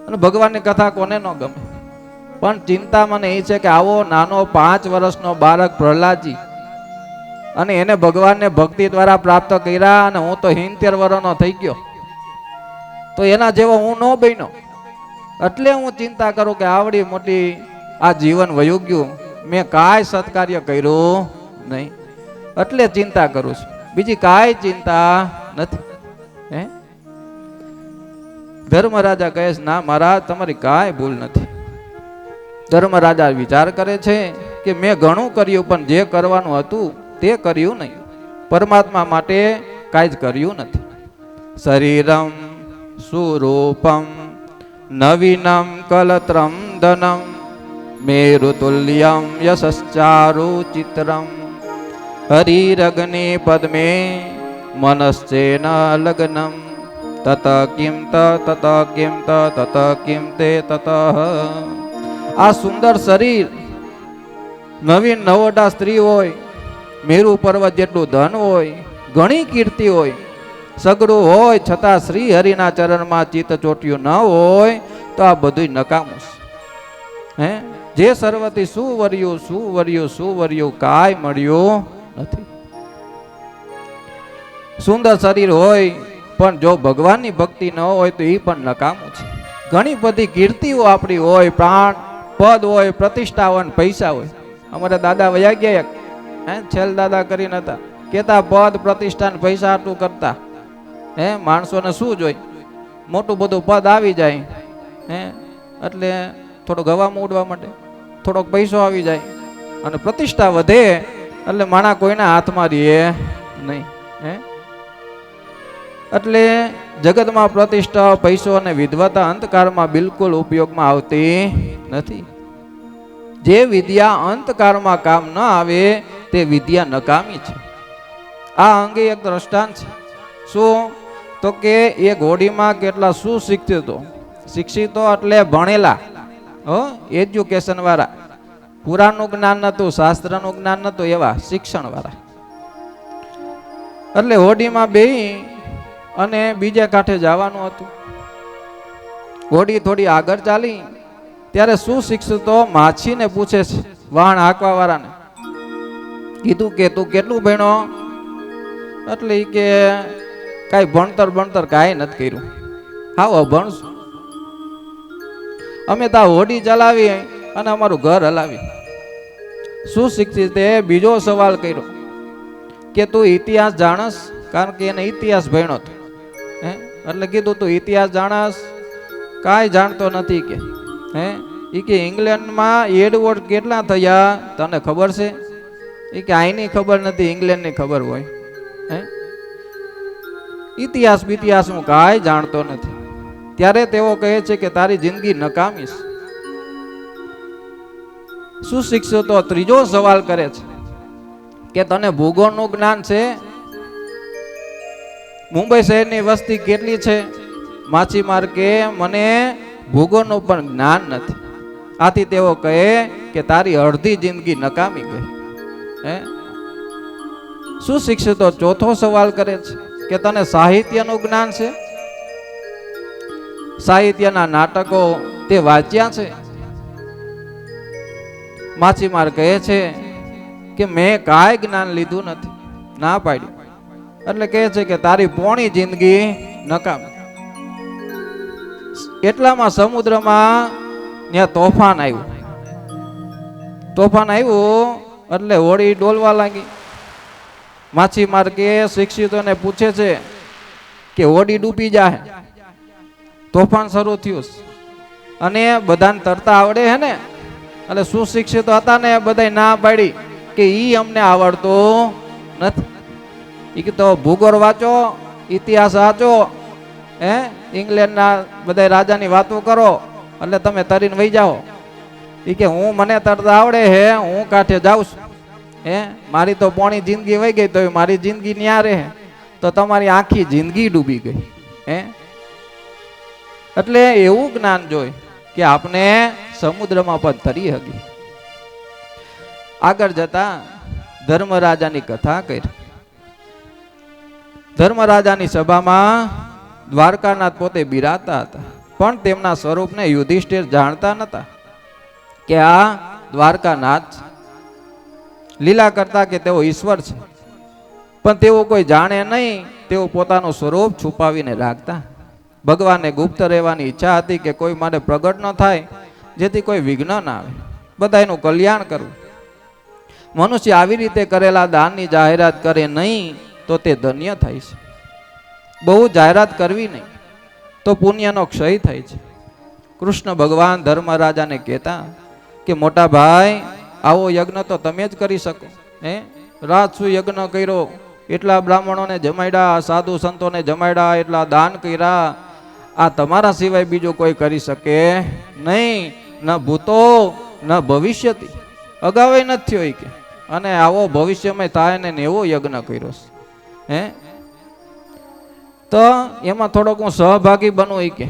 અને ભગવાનની કથા કોને ન ગમે, પણ ચિંતા મને એ છે કે આવો નાનો 5 વર્ષનો બાળક પ્રહલાદજી, અને એને ભગવાનને ભક્તિ દ્વારા પ્રાપ્ત કર્યા, અને હું તો 70 વર્ષનો થઈ ગયો, તો એના જેવો હું ન બન્યો. એટલે હું ચિંતા કરું કે આવડી મોટી આ જીવન વયું ગયું, મેં કાંઈ સત્કાર્ય કર્યું નહીં, એટલે ચિંતા કરું છું, બીજી કાંઈ ચિંતા નથી. ધર્મરાજા કહે છે, ના મહારાજ, તમારી કાંઈ ભૂલ નથી. ધર્મરાજા વિચાર કરે છે કે મેં ઘણું કર્યું, પણ જે કરવાનું હતું તે કર્યું નહીં, પરમાત્મા માટે કાંઈ જ કર્યું નથી. શરીરમ સુરૂપમ નવીનમ કલત્રમ ધનમ મેરુતુલ્યમ યશશ્ચારુ ચિત્રમ હરિરગ્નિ પદ્મે મનશ્ચેન લગ્નમ તત કિમ તત કિમ તત કિમ તે તત. આ સુંદર શરીર, નવીન નવોઢા સ્ત્રી હોય, મેરુ પર્વત જેટલું ધન હોય, ઘણી કીર્તિ હોય, સગડું હોય, છતાં શ્રી હરિના ચરણમાં ચિત્ત ચોટ્યું ન હોય તો આ બધું નકામું છે. જે સર્વથી સુવર્યું સુવર્યું સુવર્યું કાંઈ મળ્યું નથી. સુંદર શરીર હોય પણ જો ભગવાનની ભક્તિ ન હોય તો એ પણ નકામું છે. ઘણી બધી કીર્તિઓ આપણી હોય, પ્રાણ પદ હોય, પ્રતિષ્ઠા હોય, પૈસા હોય. અમારા દાદા વયા ગયા, છેલ દાદા કરીને હતા, કેતા પદ પ્રતિષ્ઠા પૈસા આટલું કરતા. માણસોને શું જોઈ, મોટું બધું પદ આવી જાય, એટલે થોડું ગવામાં ઉડવા માટે, થોડોક પૈસો આવી જાય અને પ્રતિષ્ઠા વધે, એટલે માણા કોઈના હાથમાં રહે નહીં. એટલે જગતમાં પ્રતિષ્ઠા, પૈસો અને વિદ્વતા અંતકાળમાં બિલકુલ ઉપયોગમાં આવતી નથી. જે વિદ્યા અંતકાળમાં કામ ન આવે તે વિદ્યા નકામી છે. આ અંગે એક દ્રષ્ટાંત છે. શું તો કે એ ઘોડીમાં કેટલા સુશિક્ષિતો, શિક્ષિતો એટલે ભણેલા, એજ્યુકેશન વાળા, પુરાણનું જ્ઞાન નતું, શાસ્ત્રનું જ્ઞાન નતું, એવા શિક્ષણ વાળા. એટલે હોડીમાં બેહી અને બીજા કાંઠે જવાનું હતું. હોડી થોડી આગળ ચાલી ત્યારે સુશિક્ષિતો માછીને પૂછે છે, વાહન હાંકવા વાળાને, કીધું કે તું કેટલું ભણ્યો? એટલે એ કે કાંઈ ભણતર કાંઈ નથી કર્યું, હાવ ભણશું. અમે તા હોડી ચલાવી અને અમારું ઘર હલાવી. સુશિક્ષિતે બીજો સવાલ કર્યો કે તું ઇતિહાસ જાણસ? કારણ કે એને ઇતિહાસ ભણ્યો હતો. એટલે કીધું તું ઇતિહાસ જાણસ? કાંઈ જાણતો નથી કે. એ કે ઇંગ્લેન્ડમાં એડવર્ડ કેટલા થયા તને ખબર છે? એ કે આઈની ખબર નથી, ઇંગ્લેન્ડની ખબર હોય. ઇતિહાસ બિતિહાસ હું કાંઈ જાણતો નથી. ત્યારે તેઓ કહે છે કે તારી જિંદગી નકામી છે. સુશિક્ષિતો ત્રીજો સવાલ કરે છે કે તને ભૂગોળનું જ્ઞાન છે? મુંબઈ શહેરની વસ્તી કેટલી છે? માછીમાર કે મને ભૂગોળનું પણ જ્ઞાન નથી. આથી તેઓ કહે કે તારી અડધી જિંદગી નકામી ગઈ. સુશિક્ષિતો ચોથો સવાલ કરે છે કે તને સાહિત્યનું જ્ઞાન છે? સાહિત્યના નાટકો તે વાંચ્યા છે? માછીમાર કહે છે કે મેં કાંઈ જ્ઞાન લીધું નથી, ના પાડી. એટલે કહે છે કે તારી પોણી જિંદગી નકામી. એટલામાં સમુદ્રમાં ત્યાં તોફાન આવ્યું. તોફાન આવ્યું એટલે હોડી ડોલવા લાગી. માછીમાર કે શિક્ષિતોને પૂછે છે કે હોડી ડૂબી જાય, તોફાન શરૂ થયું અને બધાને તરતા આવડે હે ને? એટલે સુશિક્ષિતો હતા ને બધા ના પાડી કે ઈ અમને આવડતું નથી. એ કે તો ભૂગોળ વાંચો, ઇતિહાસ વાંચો, ઇંગ્લેન્ડના બધા રાજાની વાતો કરો એટલે તમે તરીને વહી જાઓ. એ કે હું મને તરતા આવડે હે, હું કાંઠે જાઉં છું. મારી તો પોણી જિંદગી વહી ગઈ તો મારી જિંદગી ન્યા રહે, તો તમારી આખી જિંદગી ડૂબી ગઈ. એટલે એવું જ્ઞાન જોઈ કે આપણે સમુદ્રમાં પણ તરી હકી. આગળ જતા ધર્મરાજાની કથા કરી. ધર્મરાજાની સભામાં દ્વારકાનાથ પોતે બિરાજતા હતા, પણ તેમના સ્વરૂપને યુધિષ્ઠિર જાણતા નતા કે આ દ્વારકાનાથ લીલા કરતા કે તેઓ ઈશ્વર છે. પણ તેઓ કોઈ જાણે નહીં, તેઓ પોતાનું સ્વરૂપ છુપાવીને રાખતા. ભગવાનને ગુપ્ત રહેવાની ઈચ્છા હતી કે કોઈ માટે પ્રગટ ન થાય, જેથી કોઈ વિઘ્ન ના આવે, બધાનું કલ્યાણ કરવું. મનુષ્ય આવી રીતે કરેલા દાનની જાહેરાત કરે નહીં તો તે ધન્ય થાય છે. બહુ જાહેરાત કરવી નહીં તો પુણ્યનો ક્ષય થાય છે. કૃષ્ણ ભગવાન ધર્મરાજાને કહેતા કે મોટા ભાઈ, આવો યજ્ઞ તો તમે જ કરી શકો. રાજસુ યજ્ઞ કર્યો, એટલા બ્રાહ્મણોને જમાડ્યા, સાધુ સંતોને જમાડ્યા, એટલા દાન કર્યા, આ તમારા સિવાય બીજું કોઈ કરી શકે નહીં. ન ભૂતો ન ભવિષ્યથી, અગાઉ નથી થયો કે, અને આવો ભવિષ્યમાં થાય ને એવો યજ્ઞ કર્યો છે. તો એમાં થોડોક હું સહભાગી બનવું કે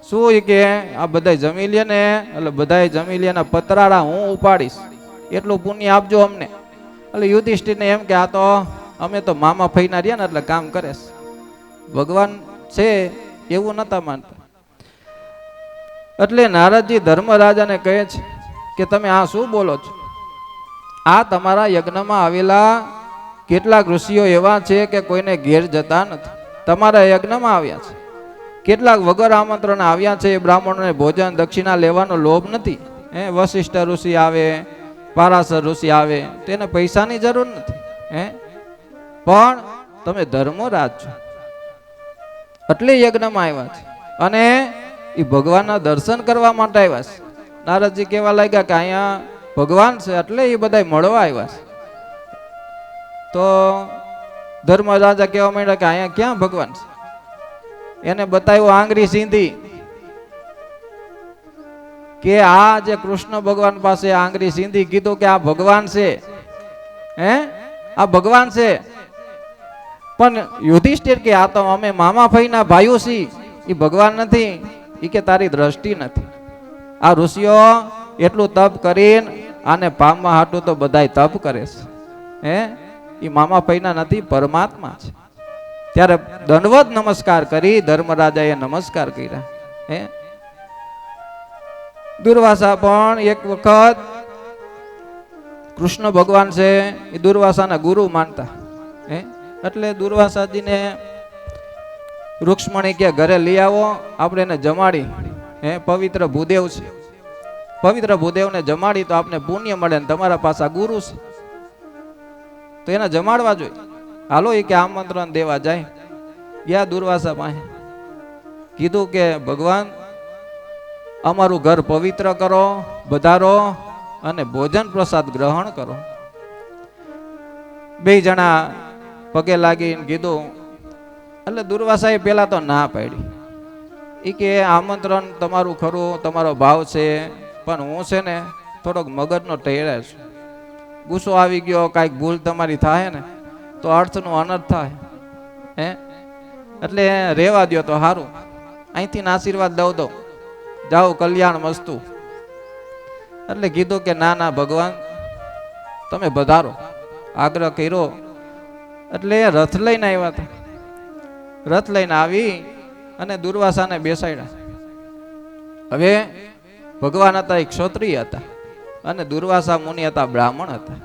શું કે આ બધા જમી લે ને, એટલે બધા જમી લે ને પતરાળા હું ઉપાડીશ, એટલું પુણ્ય આપજો અમને. એટલે યુધિષ્ઠિરને એમ કે આ તો અમે તો મામા ફઈના રહ્યા ને એટલે કામ કરે છે, ભગવાન છે એવું નતા માનતા. એટલે નારદજી ધર્મરાજાને કહે છે કે તમે આ શું બોલો છો? આ તમારા યજ્ઞમાં આવેલા કેટલાક ઋષિઓ એવા છે કે કોઈને ઘેર જતા નથી, તમારા યજ્ઞમાં આવ્યા છે. કેટલાક વગર આમંત્રણ આવ્યા છે, એ બ્રાહ્મણોને ભોજન દક્ષિણા લેવાનો લોભ નથી. વશિષ્ઠ ઋષિ આવે, પારાશર ઋષિ આવે, તેને પૈસાની જરૂર નથી. પણ તમે ધર્મરાજ છો એટલે યજ્ઞમાં આવ્યા છે, અને એ ભગવાનના દર્શન કરવા માટે આવ્યા છે. નારદજી કહેવા લાગ્યા કે અહીંયા ભગવાન છે એટલે એ બધા મળવા આવ્યા છે. તો ધર્મરાજા કહેવા માંડ્યા કે અહીંયા ક્યાં ભગવાન છે? એને બતાવ્યું આંગળી સીંધી કે આ જે કૃષ્ણ ભગવાન પાસે આંગળી સીંધી, કીધું કે આ ભગવાન છે. આ ભગવાન છે. પણ યુધિષ્ઠિર કે આ તો અમે મામા ફઈના ભાઈઓ છીએ, એ ભગવાન નથી. એ કે તારી દ્રષ્ટિ નથી. આ ઋષિઓ એટલું તપ કરીને આને પામવા હાટું તો બધાય તપ કરે છે. એ મામા ફઈના નથી, પરમાત્મા છે. ત્યારે દંડવત નમસ્કાર કરી ધર્મરાજાએ નમસ્કાર કર્યા. દુર્વાસા પણ એક વખત કૃષ્ણ ભગવાન છે એ દુર્વાસાના ગુરુ માનતા. એટલે દુર્વાસાજીને રૂક્ષ્મણી કે ઘરે લઈ આવો, આપણે એને જમાડી. પવિત્ર ભૂદેવ છે, પવિત્ર ભૂદેવને જમાડી તો આપને પુણ્ય મળે ને તમારા પાસે ગુરુ છે તો એને જમાડવા જોઈએ. હાલો એ કે આમંત્રણ દેવા જાય. ગયા દુર્વાસા પાસે, કીધું કે ભગવાન અમારું ઘર પવિત્ર કરો, વધારો અને ભોજન પ્રસાદ ગ્રહણ કરો. બે જણા પગે લાગીને કીધું. એટલે દુર્વાસાએ પેલા તો ના પાડી. એ કે આમંત્રણ તમારું ખરું, તમારો ભાવ છે, પણ હું છે ને થોડોક મગજનો ટેડા છું. ગુસ્સો આવી ગયો, કાંઈક ભૂલ તમારી થાય ને તો અર્થનું અનર્થ થાય. એટલે રેવા દો તો સારું, અહીંથી આશીર્વાદ દઉં દો, જાઓ કલ્યાણ મસ્તુ. એટલે કીધું કે ના ના ભગવાન તમે વધારો, આગ્રહ કર્યો. એટલે રથ લઈને આવ્યા હતા. રથ લઈને આવી અને દુર્વાસાને બેસાડ્યા. હવે ભગવાન હતા એ ક્ષત્રિય હતા અને દુર્વાસા મુનિ હતા બ્રાહ્મણ હતા.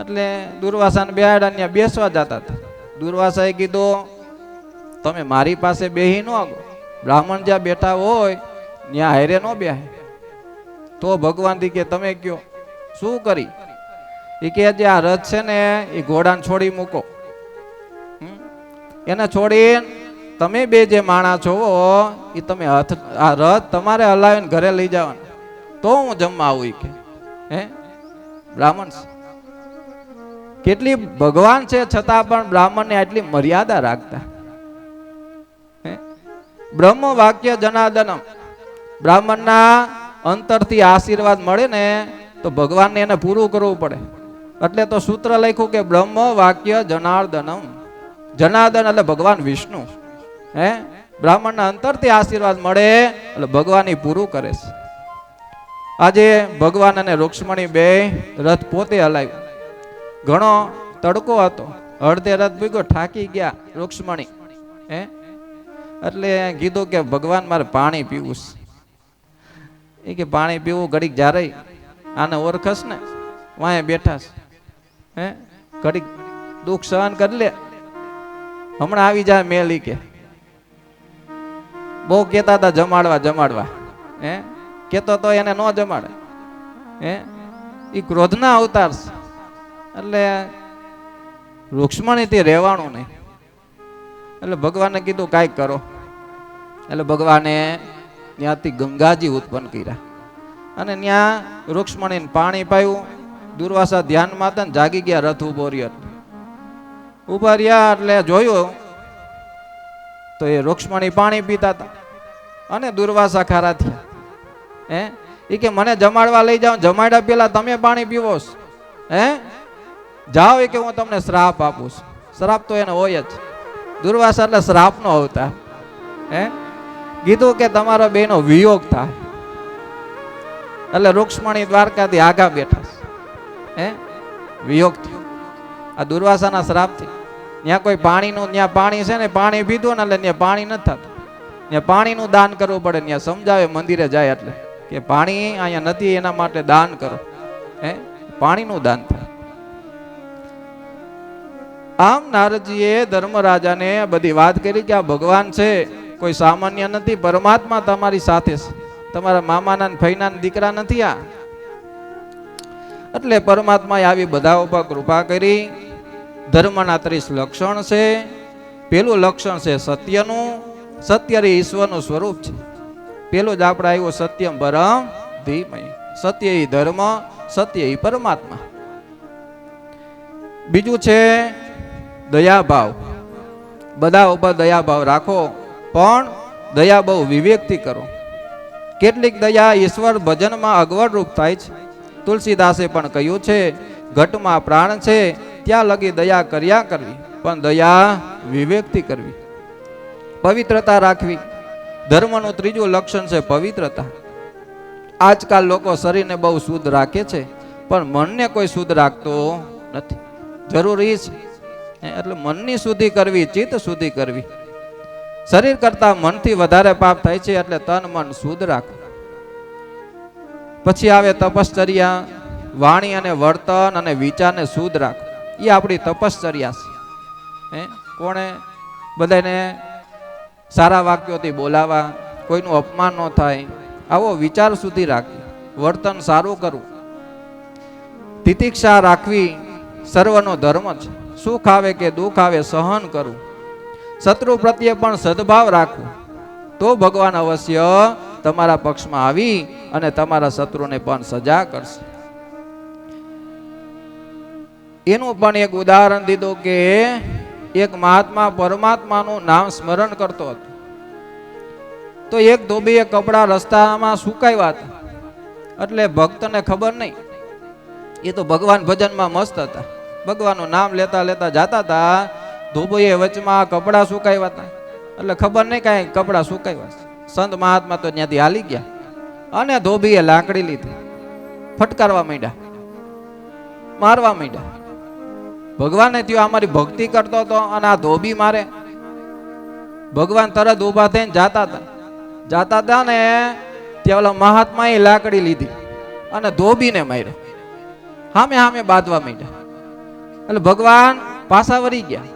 એટલે દુર્વાસાને બેહાડ્યા, ત્યાં બેસવા જતા હતા. દુર્વાસાએ કીધું તમે મારી પાસે બેહી ન આગો, બ્રાહ્મણ જ્યાં બેઠા હોય ત્યાં હારે ન બેહાય. તો ભગવાન થી કે તમે કયો શું કરી? એ કે જે આ રથ છે ને એ ઘોડાને છોડી મૂકો, એને છોડીને તમે બે જે માણા છો એ તમે આ રથ તમારે હલાવીને ઘરે લઈ જવાના, તો હું જમવા આવું. કે બ્રાહ્મણ છે. કેટલી ભગવાન છે છતાં પણ બ્રાહ્મણને આટલી મર્યાદા રાખતા. હે? બ્રહ્મ વાક્ય જનાર્દનમ, બ્રાહ્મણના અંતરથી આશીર્વાદ મળે ને તો ભગવાનને એને પૂરું કરવું પડે. એટલે તો સૂત્ર લખ્યું કે બ્રહ્મ વાક્ય જનાર્દનમ. જનાર્દન એટલે ભગવાન વિષ્ણુ. હે? બ્રાહ્મણના અંતરથી આશીર્વાદ મળે એટલે ભગવાન ઈ પૂરું કરે છે. આજે ભગવાન અને રૂક્ષ્મણી બે રથ પોતે હલાવ્યો. ઘણો તડકો હતો, અડધે રથ ભેગો થાકી ગયા રૂક્ષ્મણી. હે? એટલે કીધું કે ભગવાન મારે પાણી પીવું છે. એ કે પાણી પીવું ઘડીક જ્યારે આને ઓળખસ ને વાંહે બેઠા છે. હે? ઘડીક દુઃખ સહન કરી લે, હમણાં આવી જાય મેલી. કે બહુ કેતા હતા જમાડવા જમાડવા. હે? કેતો તો એને ન જમાડે. હે? એ ક્રોધના અવતાર છે. એટલે રૂક્ષ્મણીથી રહેવાનું નહીં. એટલે ભગવાને કીધું કાંઈક કરો. એટલે ભગવાને ત્યાંથી ગંગાજી ઉત્પન્ન કર્યા અને ત્યાં રૂક્ષ્મણીને પાણી પાયું. દુર્વાસા ધ્યાનમાં હતા ને જાગી ગયા. રથ ઉભો રહ્યો, ઉભા રહ્યા એટલે જોયું તો એ રૂક્ષ્મણી પાણી પીતા હતા અને દુર્વાસા ખારા થયા. હે? એ કે મને જમાડવા લઈ જાઓ, જમાડ્યા પેલા તમે પાણી પીવો છો. હે? જાઓ એ કે હું તમને શ્રાપ આપું છું. શ્રાપ તો એને હોય જ. દુર્વાસા એટલે શ્રાપનો અવતાર. હે? કીધું કે તમારો બેનો વિયોગ થાય. એટલે રૂક્ષ્મણી દ્વારકાથી આગા બેઠા. હે? વિયોગ થયો આ દુર્વાસાના શ્રાપથી. ત્યાં કોઈ પાણીનું, ત્યાં પાણી છે ને, પાણી પીધું ને એટલે ત્યાં પાણી નથી થતું. ત્યાં પાણીનું દાન કરવું પડે. ત્યાં સમજાવે મંદિરે જાય એટલે કે પાણી અહીંયા નથી, એના માટે દાન કરો. હે? પાણીનું દાન થાય. આમ નારદજીએ ધર્મરાજાને બધી વાત કરી કે આ ભગવાન છે, કોઈ સામાન્ય નથી, પરમાત્મા તમારી સાથે છે, તમારા મામાના ને ફઈના દીકરા નથી આ. એટલે પરમાત્માએ આવી બધા ઉપર કૃપા કરી. ધર્મના 30 લક્ષણ છે. પેલું લક્ષણ છે સત્યનું. સત્ય રે ઈશ્વરનું સ્વરૂપ છે. પેલું જ આપણે આવ્યું સત્યમ પરમ ધીમહિ. સત્ય ઈ ધર્મ, સત્ય ઈ પરમાત્મા. બીજું છે દયાભાવ. બધા ઉપર દયાભાવ રાખો, પણ દયા બહુ વિવેકથી કરો. કેટલીક દયા ઈશ્વર ભજનમાં અગવડ રૂપ થાય છે. તુલસીદાસે પણ કહ્યું છે ઘટમાં પ્રાણ છે ત્યાં લગી દયા કર્યા કરવી, પણ દયા વિવેકથી કરવી. પવિત્રતા રાખવી. ધર્મનું ત્રીજું લક્ષણ છે પવિત્રતા. આજકાલ લોકો શરીરને બહુ શુદ્ધ રાખે છે, પણ મનને કોઈ શુદ્ધ રાખતો નથી. જરૂરી છે. એટલે મનની શુદ્ધિ કરવી, ચિત્ત શુદ્ધિ કરવી. શરીર કરતા મનથી વધારે પાપ થાય છે, એટલે તન મન શુદ્ધ રાખવું. પછી આવે તપશ્ચર્યા. વાણી અને વર્તન અને વિચારને શુદ્ધ રાખવું. એ આપણી તપશ્ચર્યા છે. કોણે બધાને સારા વાક્યોથી બોલાવા, કોઈનું અપમાન ન થાય, આવો વિચાર સુધી રાખવી. વર્તન સારું કરવું. તિતિક્ષા રાખવી સર્વનો ધર્મ છે. સુખ આવે કે દુઃખ આવે સહન કરવું. શત્રુ પ્રત્યે પણ સદભાવ રાખવો, તો ભગવાન અવશ્ય તમારા પક્ષમાં આવી અને તમારા શત્રુને પણ સજા કરશે. એનું પણ એક ઉદાહરણ દીધું કે એક મહાત્મા પરમાત્માનું નામ સ્મરણ કરતો હતો. તો એક ધોબીએ કપડા રસ્તામાં સુકાવ્યા હતા. એટલે ભક્તને ખબર નહીં, એ તો ભગવાન ભજનમાં મસ્ત હતા. ભગવાનનું નામ લેતા લેતા જતા હતા. ધોબીએ વચમાં કપડા સુકાવ્યા હતા. એટલે ખબર નહીં કાંઈ કપડા સુકાવ્યા. સંત મહાત્મા તો ત્યાંથી હાલી ગયા અને ધોબીએ લાકડી લીધી, ફટકારવા માંડ્યા, મારવા માંડ્યા. ભગવાને થયું અમારી ભક્તિ કરતો હતો અને આ ધોબી મારે. ભગવાન તરત ઉભા થઈને જાતા હતા ને ત્યાં ઓલા મહાત્માએ લાકડી લીધી અને ધોબીને માર્યો. સામે સામે બાંધવા માંડ્યા. એટલે ભગવાન પાછા વળી ગયા.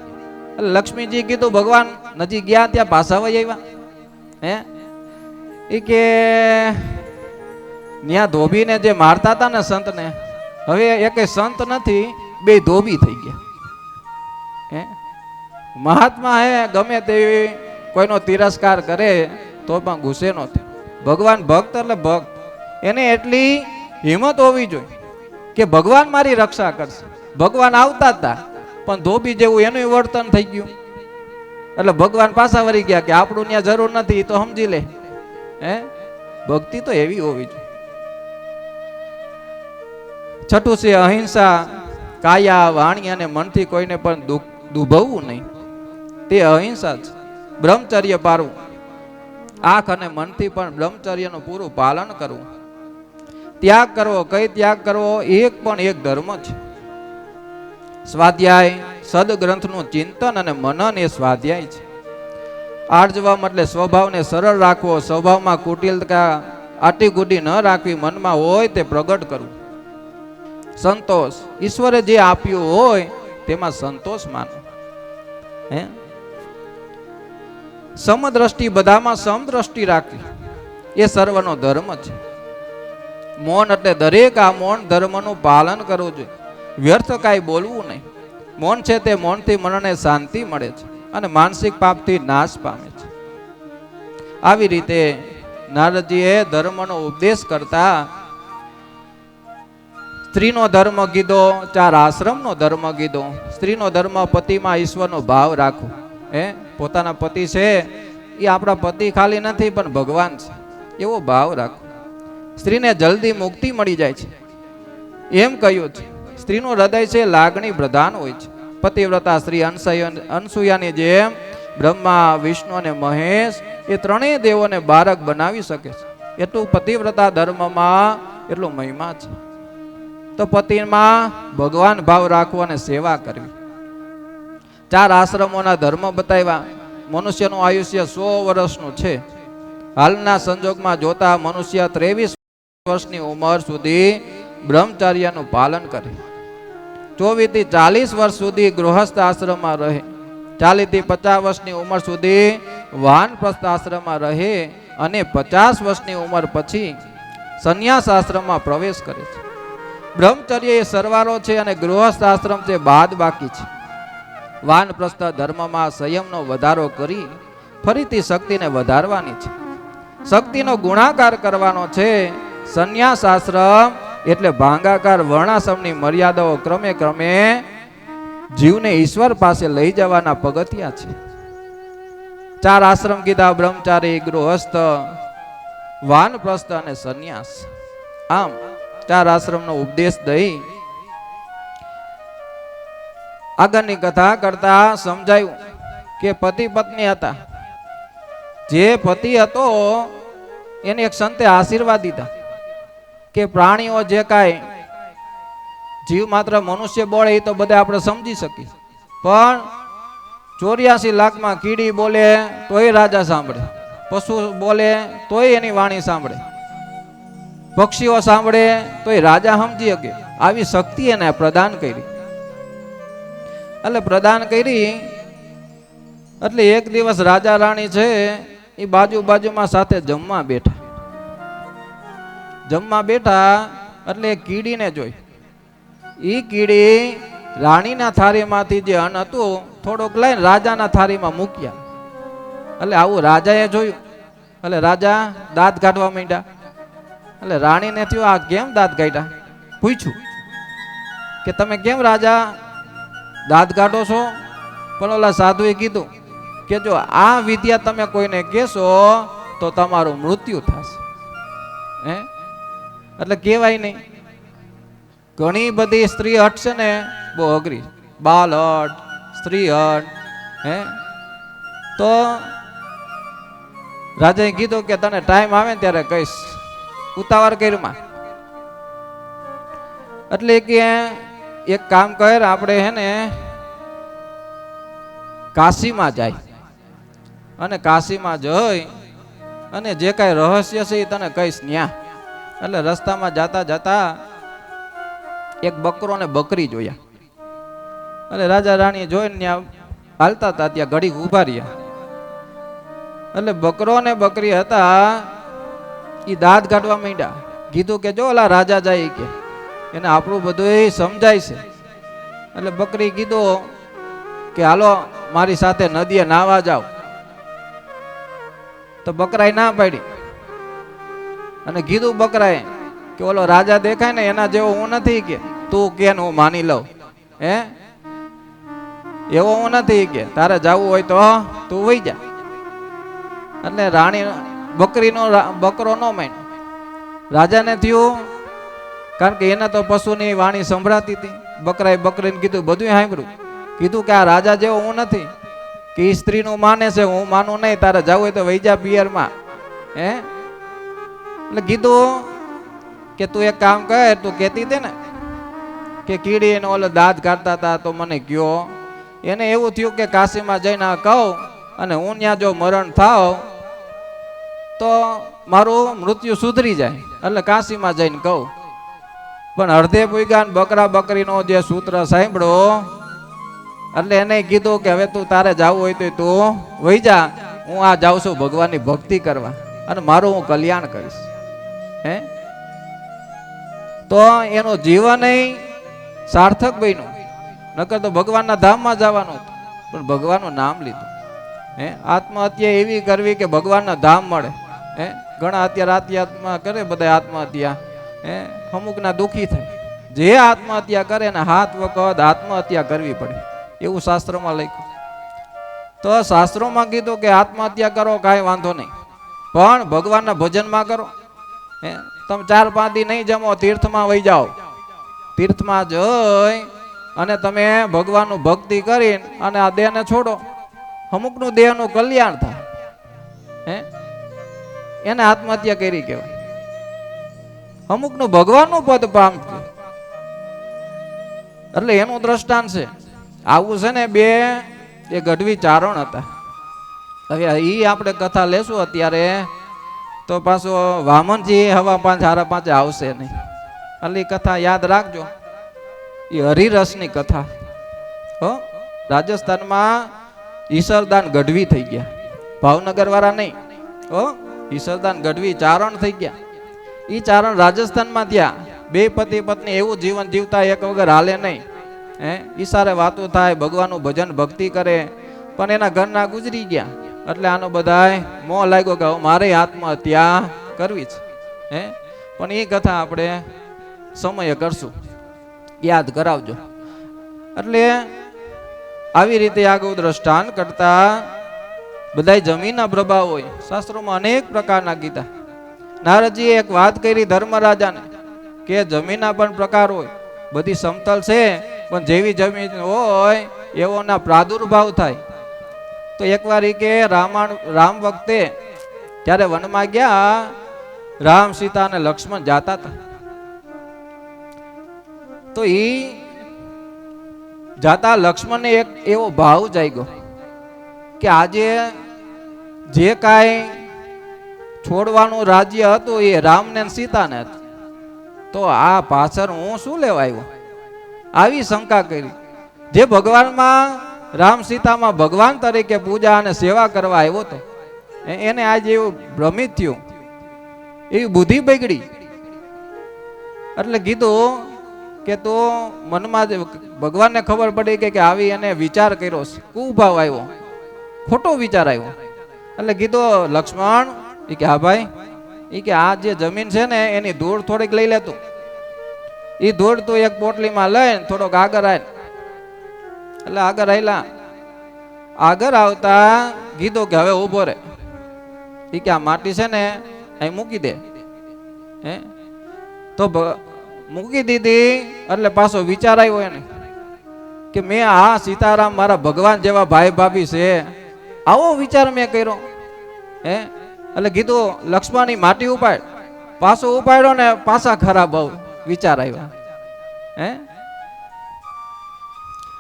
એટલે લક્ષ્મીજી કીધું ભગવાન નજીક ગયા ત્યાં પાછા વળી આવ્યા. એ કે ત્યાં ધોબીને જે મારતા હતા ને સંતને, હવે એક સંત નથી, બે ધોબી થઈ ગયા. મહાત્મા હે ગમે તેવી કોઈનો તિરસ્કાર કરે તો પણ ગુસ્સે નો થાય. ભગવાન ભક્ત એટલે ભક્ત, એને એટલી હિંમત હોવી જોઈએ કે ભગવાન મારી રક્ષા કરશે. ભગવાન આવતા હતા પણ ધોબી જેવું એનું વર્તન થઈ ગયું. એટલે ભગવાન પાછા વળી ગયા કે આપણું ત્યાં જરૂર નથી, તો સમજી લે. હે, ભક્તિ તો એવી હોવી જોઈએ. છઠ્ઠું છે અહિંસા. કાયા, વાણી અને મનથી કોઈને પણ દુભવવું નહીં, તે અહિંસા છે. બ્રહ્મચર્ય પાળવું. આંખ અને મનથી પણ બ્રહ્મચર્યનું પૂરું પાલન કરવું. ત્યાગ કરવો. કઈ ત્યાગ કરવો? એક પણ એક ધર્મ છે. સ્વાધ્યાય. સદગ્રંથનું ચિંતન અને મનન એ સ્વાધ્યાય છે. આર્જવમ એટલે સ્વભાવને સરળ રાખવો. સ્વભાવમાં કુટિલતા આટીગુટી ન રાખવી. મનમાં હોય તે પ્રગટ કરવું. સંતોષ. ઈશ્વરે જે આપ્યું હોય તેમાં સંતોષ માનો. હે, સમદ્રષ્ટિ. બધામાં સમદ્રષ્ટિ રાખવી એ સર્વનો ધર્મ છે. મૌન એટલે દરેક આ મૌન ધર્મનું પાલન કરવું જોઈએ. વ્યર્થ કાંઈ બોલવું નહીં. મૌન છે તે મૌનથી મનને શાંતિ મળે છે અને માનસિક પાપથી નાશ પામે છે. આવી રીતે નારદજીએ ધર્મનો ઉપદેશ કરતા સ્ત્રીનો ધર્મ કીધો, 4 આશ્રમનો ધર્મ કીધો. સ્ત્રીનો ધર્મ પતિમાં ઈશ્વરનો ભાવ રાખવો. હે, પોતાના પતિ છે એ આપણા પતિ ખાલી નથી પણ ભગવાન છે એવો ભાવ રાખવો. સ્ત્રીને જલ્દી મુક્તિ મળી જાય છે એમ કહ્યું છે. સ્ત્રીનું હૃદય છે લાગણી પ્રધાન હોય છે. પતિવ્રતા સ્ત્રી અનસુયાની જેમ બ્રહ્મા, વિષ્ણુ અને મહેશ એ ત્રણેય દેવોને બાળક બનાવી શકે છે. એટલું પતિવ્રતા ધર્મમાં એટલો મહિમા છે. તો પતિમાં ભગવાન ભાવ રાખવો અને સેવા કરવી. 4 આશ્રમોના ધર્મ બતાવ્યા. મનુષ્યનું આયુષ્ય 100 વર્ષનું છે. હાલના સંજોગમાં જોતા મનુષ્ય 23 વર્ષની ઉંમર સુધી બ્રહ્મચર્યનું પાલન કરે. 24 થી 40 વર્ષ સુધી ગૃહસ્થ આશ્રમમાં રહે. 40 થી 50 વર્ષની ઉંમર સુધી વાનપ્રસ્થ આશ્રમમાં રહે અને 50 વર્ષની ઉંમર પછી સંન્યાસ આશ્રમમાં પ્રવેશ કરે છે. બ્રહ્મચર્ય એ સરવારો છે અને ગૃહસ્થ આશ્રમ છે બાદ બાકી છે. વાનપ્રસ્થ ધર્મમાં સંયમનો વધારો કરી ફરીથી શક્તિને વધારવાની છે. શક્તિનો ગુણાકાર કરવાનો છે. સંન્યાસ આશ્રમ એટલે ભાંગાકાર વર્ણાશ્રમની મર્યાદાઓ ક્રમે ક્રમે જીવને ઈશ્વર પાસે લઈ જવાના પગથિયા છે. 4 આશ્રમ કીધા: બ્રહ્મચારી, ગૃહસ્થ, વાનપ્રસ્થ અને સંન્યાસ. આમ 4 આશ્રમનો ઉપદેશ દઈ આગળની કથા કરતા સમજાયું કે પતિ પત્ની હતા. જે પતિ હતો એને એક સંતે આશીર્વાદ દીધા કે પ્રાણીઓ જે કાંઈ જીવ માત્ર મનુષ્ય બોલે એ તો બધા આપણે સમજી શકીએ, પણ 84 લાખમાં કીડી બોલે તોય રાજા સાંભળે, પશુ બોલે તોય એની વાણી સાંભળે, પક્ષીઓ સાંભળે તોય રાજા સમજી શકે. આવી શક્તિ એને પ્રદાન કરી. એટલે પ્રદાન કરી એટલે એક દિવસ રાજા રાણી છે એ બાજુમાં સાથે જમવા બેઠા. એટલે કીડીને જોઈ. એ કીડી રાણીના થાળીમાંથી જે અન્ન હતું થોડોક લઈને રાજાના થાળીમાં મૂક્યા. એટલે આવું રાજાએ જોયું. એટલે રાજા દાંત કાઢવા માંડ્યા. એટલે રાણીને થયું આ કેમ દાંત કાઢ્યા? પૂછ્યું કે તમે કેમ રાજા દાંત કાઢો છો? પણ ઓલા સાધુએ કીધું કે જો આ વિદ્યા તમે કોઈને કહેશો તો તમારું મૃત્યુ થશે. હે, એટલે કહેવાય નહીં. ઘણી બધી સ્ત્રી હટ છે ને બહુ અઘરી, બાલ હટ, સ્ત્રી હટ. હે, તો રાજાએ કીધું કે તને ટાઈમ આવે ને ત્યારે કહીશ, ઉતાવળ કરીમાં. એટલે કે એક કામ કર, આપણે હે ને કાશીમાં જાય અને કાશીમાં જઈ અને જે કાંઈ રહસ્ય છે એ તને કહીશ ન્યા. એટલે રસ્તામાં જાતા જાતા એક બકરો ને બકરી જોયા. એટલે રાજા રાણી જોઈને ત્યાં હાલતા હતા ત્યાં ઘડીક ઊભા રહ્યા. એટલે બકરો ને બકરી હતા એ દાંત કાઢવા માંડ્યા. કીધું કે જો ઓલા રાજા જાય કે એને આપણું બધું સમજાય છે. એટલે બકરી કીધું કે હાલો મારી સાથે નદીએ નાવા જાવ. તો બકરાએ ના પાડી અને કીધું બકરાએ કે ઓલો રાજા દેખાય ને એના જેવો હું નથી, કે તું કે હું માની લઉં. હે એવો હું નથી કે તારે જવું હોય તો તું વહી જા. એટલે રાણી બકરો ન માન્યો. રાજાને થયું, કારણ કે એને તો પશુની વાણી સંભળાતી હતી. બકરાએ બકરીને કીધું, બધું સાંભળ્યું. કીધું કે આ રાજા જેવો હું નથી, કે ઈ સ્ત્રીનું માને છે, હું માનું નહીં. તારે જવું હોય તો વહી જા પિયરમાં. હે એટલે કીધું કે તું એક કામ કર, તું કહેતી હતી ને કે કીડી એને ઓલો દાંત કાઢતા હતા તો મને કયો. એને એવું થયું કે કાશીમાં જઈને કહું અને હું ત્યાં જો મરણ થાવ તો મારું મૃત્યુ સુધરી જાય, એટલે કાશીમાં જઈને કહું. પણ અડધે પૂગ્યા બકરા બકરીનો જે સૂત્ર સાંભળ્યો એટલે એને કીધું કે હવે તું તારે જવું હોય તો તું વહી જા, હું આ જાઉં છું ભગવાનની ભક્તિ કરવા અને મારું હું કલ્યાણ કરીશ. હે તો એનું જીવન સાર્થક બન્યું. નકર તો ભગવાનના ધામમાં જવાનું હતું, પણ ભગવાનનું નામ લીધું. હે આત્મહત્યા એવી કરવી કે ભગવાનના ધામ મળે. હે ઘણા અત્યારે આત્મહત્યા કરે બધા આત્મહત્યા. હે અમુકના દુઃખી થાય. જે આત્મહત્યા કરે ને હાથ વખત આત્મહત્યા કરવી પડે એવું શાસ્ત્રમાં લખ્યું. તો શાસ્ત્રોમાં કીધું કે આત્મહત્યા કરો કાંઈ વાંધો નહીં, પણ ભગવાનના ભજનમાં કરો. હે તમે 4-5 દી નહીં જમો, તીર્થમાં વહી જાઓ. તીર્થમાં જઈ અને તમે ભગવાનનું ભક્તિ કરીને અને આ દેહને છોડો. અમુકનું દેહનું કલ્યાણ થાય. હે એને આત્મહત્યા કરી કહેવાય. અમુકનું ભગવાનનું પદ પામતું. એટલે એનું દ્રષ્ટાંત છે. આવું છે ને બે એ ગઢવી ચારણ હતા. હવે ઈ આપણે કથા લેશું અત્યારે તો પાછો વામનજી 5:15 આવશે નહીં. એટલે કથા યાદ રાખજો. એ હરિરસની કથા. હો રાજસ્થાનમાં ઈશ્વરદાન ગઢવી થઈ ગયા, ભાવનગર વાળા નહીં. હો ઈશ્વરદાન ગઢવી ચારણ થઈ ગયા. ઈ ચારણ રાજસ્થાનમાં ત્યાં બે પતિ પત્ની એવું જીવન જીવતા એક વગર હાલે નહીં. હે ઈશારે વાતો થાય, ભગવાનનું ભજન ભક્તિ કરે, પણ એના ઘરના ગુજરી ગયા. એટલે આનો બધાય મોહ લાગ્યો કે મારે આત્મહત્યા કરવી છે. હે પણ એ કથા આપણે સમયે કરશું, યાદ કરાવજો. એટલે આવી રીતે આગળ દ્રષ્ટાંત કરતા બધા જમીનના પ્રભાવ હોય. શાસ્ત્રોમાં અનેક પ્રકારના કીધા. નારદજીએ એક વાત કરી ધર્મરાજાને કે જમીનના પણ પ્રકાર હોય. બધી સમતલ છે, પણ જેવી જમીન હોય એવોના પ્રાદુર્ભાવ થાય. તો એકવાર એ કે રામ વખતે ત્યારે વનમાં ગયા, રામ સીતા અને લક્ષ્મણ જાતા હતા. તો એ જાતા લક્ષ્મણને એક એવો ભાવ જાગ્યો કે આજે જે કાંઈ છોડવાનું રાજ્ય હતું એ રામને સીતાને હતું, તો આ પાછળ હું શું લેવા આવ્યો? આવી શંકા કરી. જે ભગવાનમાં રામ સીતામાં ભગવાન તરીકે પૂજા અને સેવા કરવા આવ્યો હતો એને આજે એવું ભ્રમિત થયું, એવી બુદ્ધિ બગડી. એટલે કીધું કે તો મનમાં ભગવાનને ખબર પડી કે આવી એને વિચાર કર્યો, કુભાવ આવ્યો, ખોટો વિચાર આવ્યો. એટલે કીધું લક્ષ્મણ, એ કે હા ભાઈ, એ કે આ જે જમીન છે ને એની ધૂળ થોડીક લઈ લેતું. એ ધૂળ તું એક પોટલીમાં લઈને થોડોક આગળ આવ. એટલે આગળ આવેલા. આગળ આવતા કીધું કે હવે ઉભો રે. એ કે આ માટી છે ને અહીં મૂકી દે. હે તો મૂકી દીધી. એટલે પાછો વિચાર આવ્યો એને કે મેં આ સીતારામ મારા ભગવાન જેવા ભાઈ ભાભી છે, આવો વિચાર મેં કર્યો. હે એટલે કીધું લક્ષ્મણની માટી ઉપાડ. પાછો ઉપાડ્યો ને પાછા ખરાબ વિચાર આવ્યા. હે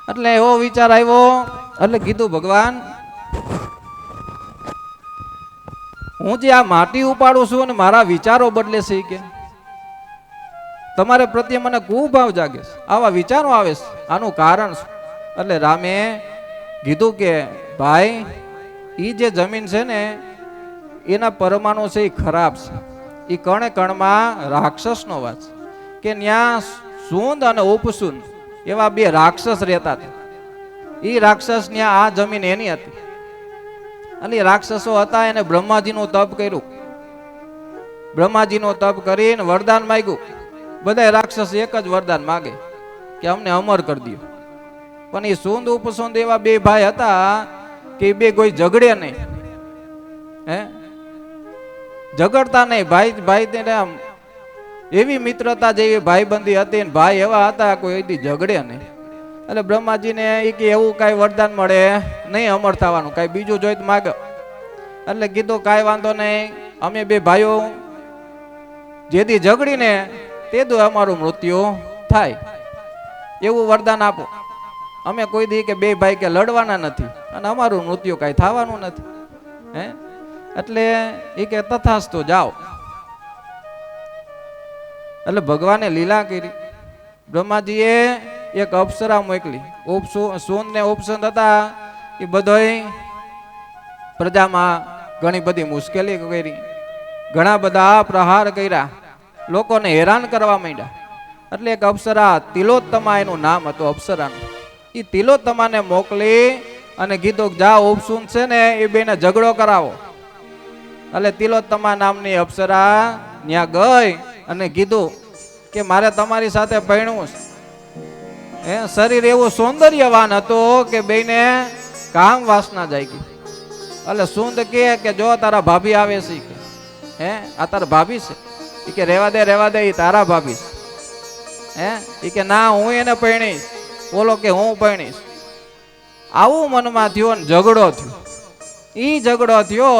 એટલે એવો વિચાર આવ્યો. એટલે કીધું ભગવાન, હું જે આ માટી ઉપાડું છું ને મારા વિચારો બદલે છે કે તમારે પ્રત્યે મને કુભાવ જાગે છે, આવા વિચારો આવે છે, આનું કારણ શું? એટલે રામે કીધું કે ભાઈ, એ જે જમીન છે ને એના પરમાણુ છે એ ખરાબ છે. એ કણે કણમાં રાક્ષસનો વાસ કે ત્યાં સૂંદ અને ઉપસૂંદ એવા બે રાક્ષસ રહેતા હતા. એ રાક્ષસ ત્યાં આ જમીન એની હતી. અને રાક્ષસો હતા, એને બ્રહ્માજીનું તપ કર્યું. બ્રહ્માજીનું તપ કરીને વરદાન માંગ્યું. બધા રાક્ષસ એક જ વરદાન માગે કે અમને અમર કરી દો. પણ એ સૂંદ ઉપસૂંદ એવા બે ભાઈ હતા કે એ બે કોઈ ઝઘડે નહીં, હે ઝઘડતા નહીં. ભાઈ ભાઈ તેને આમ એવી મિત્રતા જેવી ભાઈબંધી હતી ને ભાઈ એવા હતા કોઈ એથી ઝઘડે નહીં. એટલે બ્રહ્માજીને એ કે એવું કાંઈ વરદાન મળે નહીં અમર થવાનું, કાંઈ બીજું જોઈ માગ. એટલે કીધું કાંઈ વાંધો નહીં, અમે બે ભાઈઓ જેથી ઝઘડીને તે દો અમારું મૃત્યુ થાય એવું વરદાન આપો. અમે કોઈ દી કે બે ભાઈ કે લડવાના નથી અને અમારું મૃત્યુ કાંઈ થવાનું નથી. હે એટલે એ કે તથાસ્તુ જાઓ. એટલે ભગવાને લીલા કરી. બ્રહ્માજીએ એક અપ્સરા મોકલી. સૂન ને ઉપસુંદ હતા એ બધોય પ્રજામાં ઘણી બધી મુશ્કેલી કરી, ઘણા બધા પ્રહાર કર્યા, લોકોને હેરાન કરવા માંડ્યા. એટલે એક અપ્સરા તિલોત્તમા એનું નામ હતું અપ્સરાનું. એ તિલોત્તમાને મોકલી અને કીધું જાઓ ઉપસુંદ છે ને એ બેને ઝઘડો કરાવો. એટલે તિલોત્તમા નામની અપ્સરા ત્યાં ગઈ અને કીધું કે મારે તમારી સાથે પરણવું છે. શરીર એવું સૌંદર્યવાન હતું કે બેને કામ વાસના જાગી. એટલે સુંદ કે જો તારા ભાભી આવે છે, હે આ તારા ભાભી છે? એ કે રેવા દે એ તારા ભાભી છે. હે એ કે ના હું એને પરણીશ. બોલો કે હું પરણીશ. આવું મનમાં થયો ને ઝઘડો થયો. ઈ ઝઘડો થયો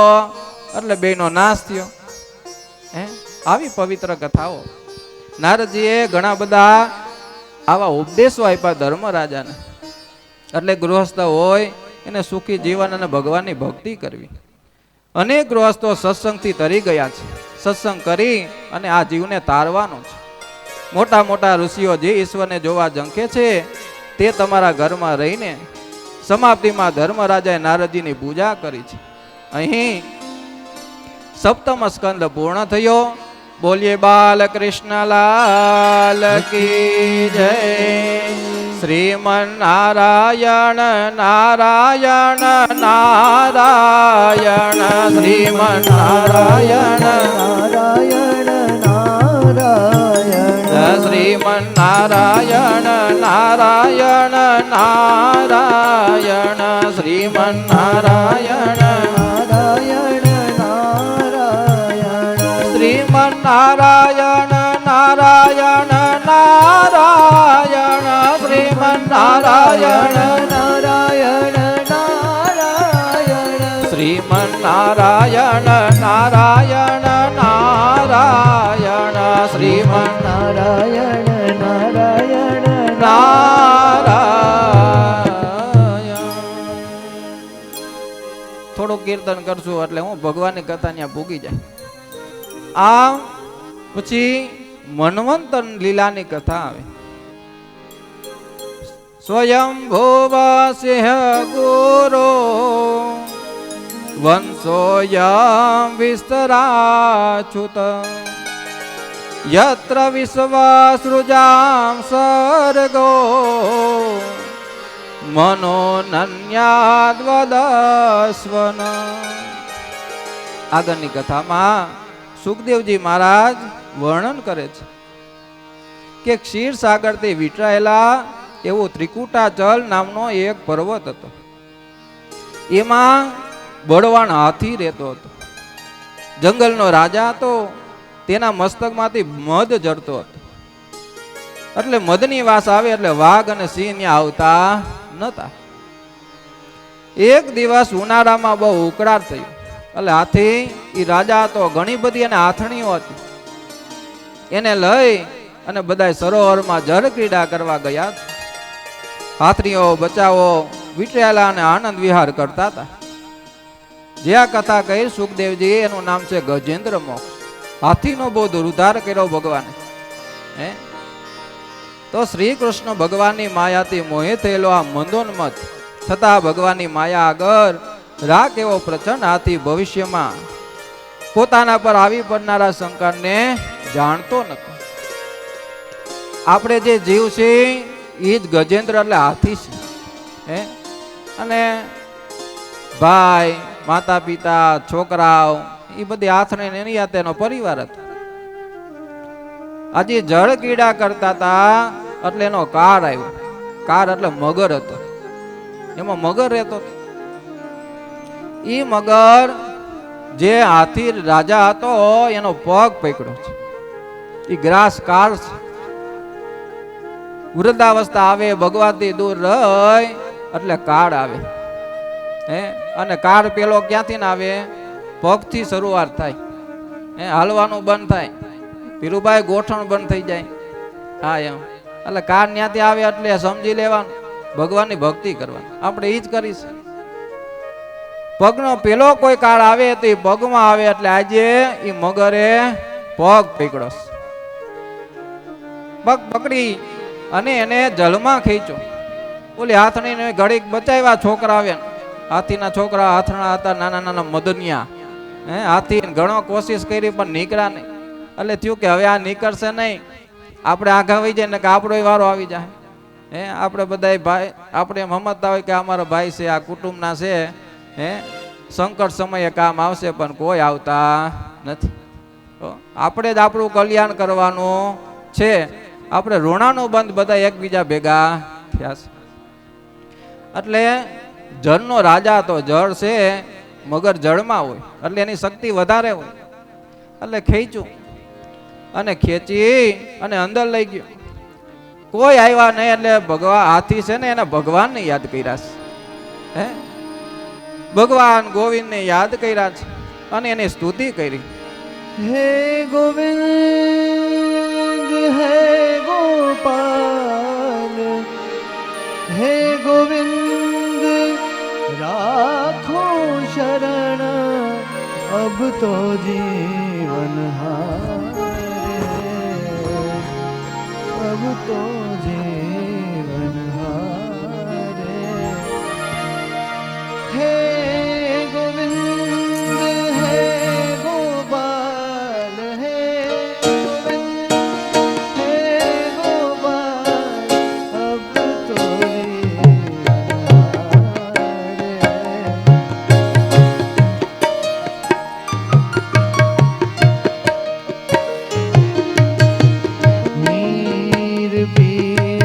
એટલે બેનો નાશ થયો. હે આવી પવિત્ર કથાઓ નારદજીએ ઘણા બધા આવા ઉપદેશો આપ્યા ધર્મરાજાને. એટલે ગૃહસ્થ હોય એને સુખી જીવન અને ભગવાનની ભક્તિ કરવી. અનેક ગૃહસ્થો સત્સંગથી તરી ગયા છે. સત્સંગ કરી અને આ જીવને તારવાનો છે. મોટા મોટા ઋષિઓ જે ઈશ્વરને જોવા ઝંખે છે તે તમારા ઘરમાં રહીને સમાપ્તિમાં ધર્મરાજાએ નારદજીની પૂજા કરી છે. અહીં સપ્તમ સ્કંદ પૂર્ણ થયો. બોલીએ બાલકૃષ્ણ લાલ કી જય. શ્રીમન નારાયણ નારાયણ નારાયણ શ્રીમન નારાયણ નારાયણ નારાયણ શ્રીમન નારાયણ નારાયણ નારાયણ શ્રીમન નારાયણ શ્રીમન નારાયણ નારાયણ નારાયણ શ્રીમન નારાયણ નારાયણ નારાયણ શ્રીમન નારાયણ નારાયણ નારાયણ શ્રીમન નારાયણ નારાયણ નારાયણ. થોડું કીર્તન કરશું એટલે હું ભગવાનની કથા ત્યાં ભૂગી જાય. આ પછી મન્વંતર લીલાની કથા આવે. સ્વયંભુવ સિંહ ગુરો વંશોયમ વિસ્તરાચ્યુત યત્ર વિશ્વસૃજામ સર્ગો મનોનન્યાદ્વદસ્વન. આગળની કથામાં સુખદેવજી મહારાજ વર્ણન કરે છે કે ક્ષીર સાગરથી વીંટળાયેલા એવું ત્રિકુટાચલ નામનો એક પર્વત હતો. એમાં બળવાન હાથી રહેતો હતો. જંગલનો રાજા હતો. તેના મસ્તકમાંથી મધ જડતો હતો. એટલે મધની વાસ આવે એટલે વાઘ અને સિંહ ત્યાં આવતા નતા. એક દિવસ ઉનાળામાં બહુ ઉકળાટ થયું. એટલે હાથી એ રાજા હતો, ઘણી બધી એને આથણીઓ હતી. એને લઈ અને બધા સરોવરમાં જળ ક્રીડા કરવા ગયા. હાથણીઓ બચાવો વીંટળાયેલા અને આનંદ વિહાર કરતા હતા. જે આ કથા કહી સુખદેવજી એનું નામ છે ગજેન્દ્ર મોક્ષ. હાથીનો બહુ ઉદ્ધાર કર્યો ભગવાને. હે તો શ્રી કૃષ્ણ ભગવાનની માયાથી મોહિત થયેલો આ મંદોન્મત છતાં ભગવાનની માયા આગળ રાગ એવો પ્રચંડ હાથી ભવિષ્યમાં પોતાના પર આવી પડનારા શંકરને જાણતો નતો. આપણે જે જીવ છે એ જ ગજેન્દ્ર એટલે હાથી છે. હે અને ભાઈ માતા પિતા છોકરાઓ એ બધી આથણે એની આ તેનો પરિવાર હતો. આજે જળ કીડા કરતા હતા એટલે એનો કાળ આવ્યો. કાર એટલે મગર હતો. એમાં મગર રહેતો. ઈ મગર જે હાથી રાજા હતો એનો પગ પકડ્યો છે. ઈ ગ્રાસ કાર છે. વૃદ્ધાવસ્થા આવે, ભગવાનથી દૂર રહી એટલે કાળ આવે. અને કાળ પેલો ક્યાંથી ના આવે? પગથી શરૂઆત થાય. હાલવાનું બંધ થાય. ધીરુભાઈ ગોઠણ બંધ થઈ જાય. હા એમ એટલે કાળ ત્યાંથી આવે એટલે સમજી લેવાનું ભગવાનની ભક્તિ કરવાની. આપણે ઈ જ કરીશું. પગનો પેલો કોઈ કાળ આવે તો એ પગમાં આવે એટલે આજે એ મગરે પગ પકડ્યો. પગ પકડી અને એને જળમાં ખેંચ્યો. ઓલી હાથણીને ઘડીક બચાવ્યા છોકરા આવ્યા. હાથીના છોકરા હાથણા હતા, નાના નાના મદનિયા. હાથી ઘણો કોશિશ કરી પણ નીકળ્યા નહીં. એટલે થયું કે હવે આ નીકળશે નહીં, આપણે આઘા વહી જાય ને કે આપણો વારો આવી જાય. આપણે બધા ભાઈ આપણે એમ સમજતા હોય કે અમારા ભાઈ છે, આ કુટુંબના છે, સંકટ સમયે કામ આવશે, પણ કોઈ આવતા નથી. આપણે જ આપણું કલ્યાણ કરવાનું છે. આપણે ઋણાનું બંધ બધા એકબીજા ભેગા થયા છે. એટલે જળનો રાજા તો જળ છે, મગર જળમાં હોય એટલે એની શક્તિ વધારે હોય. એટલે ખેંચ્યું અને ખેંચી અને અંદર લઈ ગયો. કોઈ આવ્યા નહીં એટલે ભગવાન હાથી છે ને એને ભગવાનને યાદ કર્યા છે. ભગવાન ગોવિંદને યાદ કર્યા છે અને એની સ્તુતિ કરી. હે ગોવિંદ હે ગોપાલ હે ગોવિંદ રાખો શરણ અબ તો જીવન હારે અબ તો જીવન હારે હે ગોવિંદ હે ગોપાલ હે ગોવિંદ હે ગોપાલ અબ તો જીવન હારે મીર પીર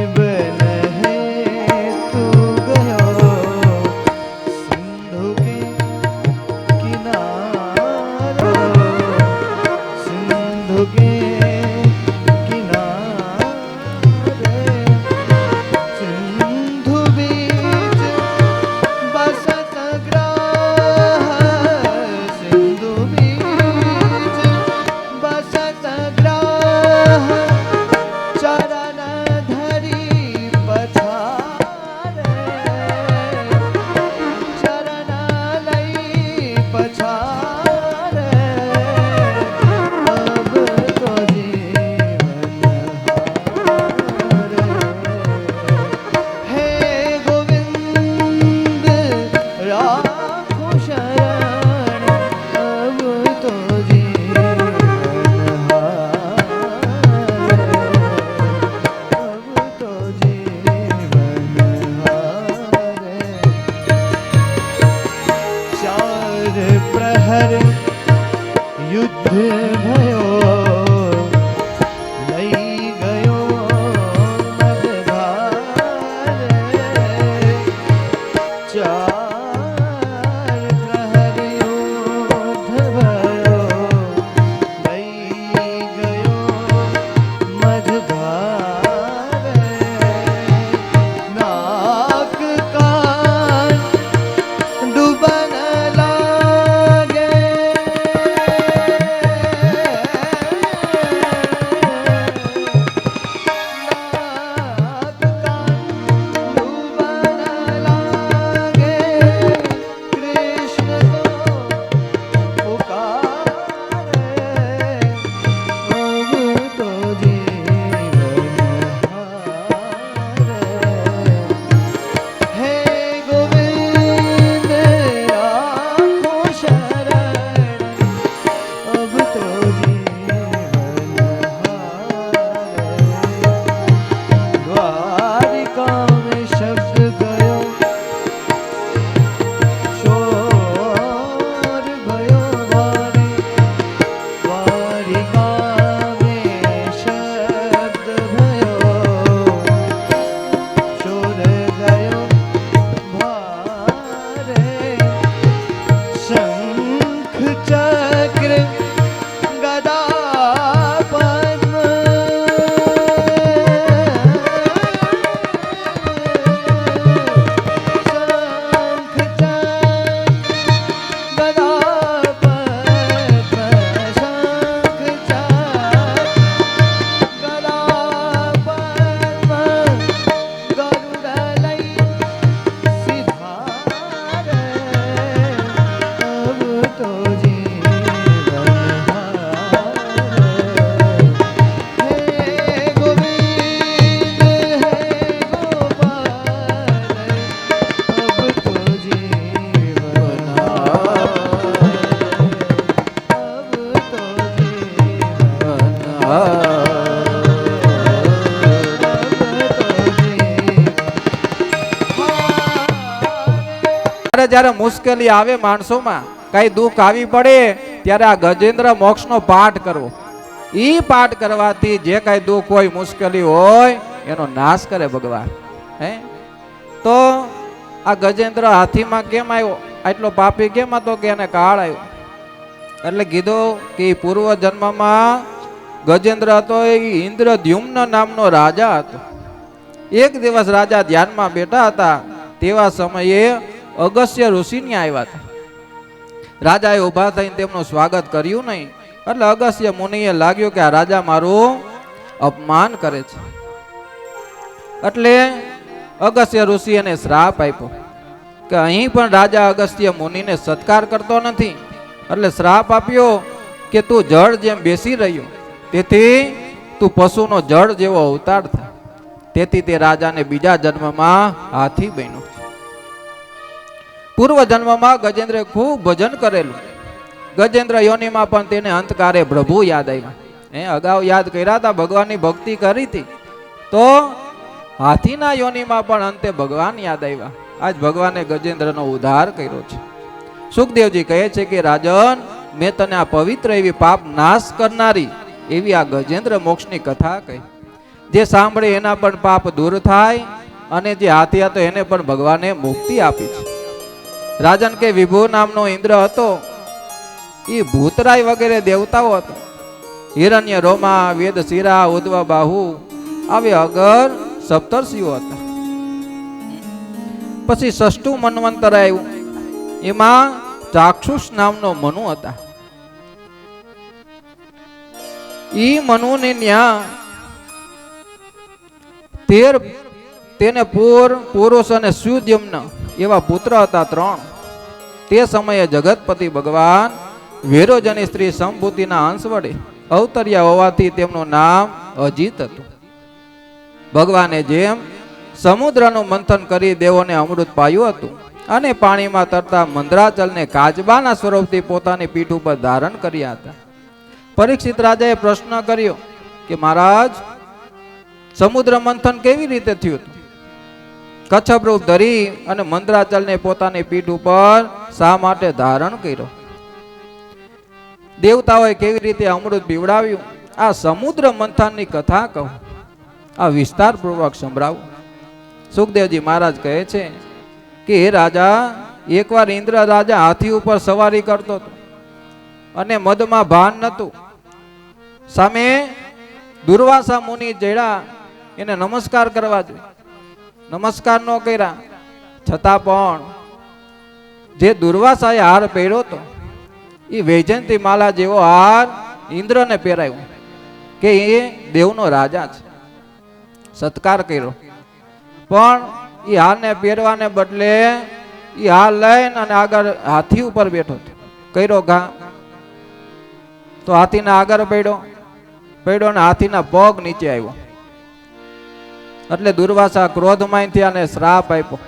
જ્યારે મુશ્કેલી આવે માણસોમાં, કઈ દુઃખ આવી પડે ત્યારે આ ગજેન્દ્ર મોક્ષનો પાઠ કરવો. ઈ પાઠ કરવાથી જે કઈ દુઃખ હોય, મુશ્કેલી હોય, એનો નાશ કરે ભગવાન. હે તો આ ગજેન્દ્ર હાથીમાં કેમ આવ્યો, આટલો પાપી કેમ હતો કે એને કાળ આવ્યો? એટલે કીધું કે પૂર્વ જન્મમાં ગજેન્દ્ર હતો એ ઇન્દ્રદ્યુમ્ન નામનો રાજા હતો. એક દિવસ રાજા ધ્યાનમાં બેઠા હતા, તેવા સમયે અગસ્ત્ય ઋષિની આવ્યા હતા. રાજાએ ઊભા થઈને તેમનું સ્વાગત કર્યું નહીં, એટલે અગસ્ત્ય મુનિએ લાગ્યું કે આ રાજા મારું અપમાન કરે છે. એટલે અગસ્ત્ય ઋષિ એને શ્રાપ આપ્યો કે અહીં પણ રાજા અગસ્ત્ય મુનિને સત્કાર કરતો નથી, એટલે શ્રાપ આપ્યો કે તું જળ જેમ બેસી રહ્યો, તેથી તું પશુનો જળ જેવો અવતાર થાય. તેથી તે રાજાને બીજા જન્મમાં હાથી બન્યો. પૂર્વ જન્મમાં ગજેન્દ્રે ખૂબ ભજન કરેલું. ગજેન્દ્ર યોનિમાં પણ તેને અંતકારે પ્રભુ યાદ આવ્યા. અગાઉ યાદ કર્યા હતા, ભગવાનની ભક્તિ કરી હતી, તો હાથીના યોનિમાં પણ અંતે ભગવાન યાદ આવ્યા. આજ ભગવાને ગજેન્દ્રનો ઉદ્ધાર કર્યો છે. સુખદેવજી કહે છે કે રાજન, મેં તને આ પવિત્ર એવી પાપ નાશ કરનારી એવી આ ગજેન્દ્ર મોક્ષની કથા કહી. જે સાંભળે એના પણ પાપ દૂર થાય, અને જે હાથી હતો એને પણ ભગવાને મુક્તિ આપી છે. રાજન કે વિભુ નામનો ઇન્દ્ર હતો, એ ભૂતરાય વગેરે દેવતાઓ હતા. હિરણ્ય રોમા, વેદ શિરા, ઉદ્વ બાહુ આવે અગર સપ્તર્ષિઓ હતા. પછી ષષ્ઠું મન્વંતર આવ્યું, એમાં ચાક્ષુષ નામનો મનુ હતા. ઈ મનુને ન્યા તેને પુરુષ અને સુદ્યુમ્ન એવા પુત્ર હતા 3. તે સમયે જગતપતિ ભગવાન વેરોજની સ્ત્રી સંભૂતિના અંશ વડે અવતર્યા હોવાથી તેમનું નામ અજીત હતું. ભગવાને જેમ સમુદ્રનું મંથન કરી દેવોને અમૃત પાયું હતું, અને પાણીમાં તરતા મંદરાચલને કાચબાના સ્વરૂપથી પોતાની પીઠ ઉપર ધારણ કર્યા હતા. પરીક્ષિત રાજાએ પ્રશ્ન કર્યો કે મહારાજ, સમુદ્ર મંથન કેવી રીતે થયું હતું? કચ્છપ રૂપ ધરી અને મંદરાચલને પોતાની પીઠ ઉપર શા માટે ધારણ કર્યો? દેવતાઓએ કેવી રીતે અમૃત પીવડાવ્યું? આ સમુદ્ર મંથનની કથા કહું, આ વિસ્તાર પૂર્વક સંભળાવું. સુખદેવજી મહારાજ કહે છે કે હે રાજા, એકવાર ઇન્દ્ર રાજા હાથી ઉપર સવારી કરતો હતો, અને મદમાં ભાન નહોતું. સામે દુર્વાસા મુનિ જડ્યા, એને નમસ્કાર કરવા જોઈએ, નમસ્કાર ન કર્યા. છતાં પણ જે દુર્વાસાએ હાર પહેર્યો હતો, એ વૈજયંતી માલા જેવો હાર ઇન્દ્રને પહેરાયો કે એ દેવનો રાજા છે. સત્કાર કર્યો, પણ એ હારને પહેરવાને બદલે એ હાર લઈને અને આગળ હાથી ઉપર બેઠો હતો. કર્યો ઘા તો હાથીના આગળ પડ્યો ને હાથીના પગ નીચે આવ્યો. એટલે દુર્વાસા ક્રોધમાં થયા અને શ્રાપ આપ્યો.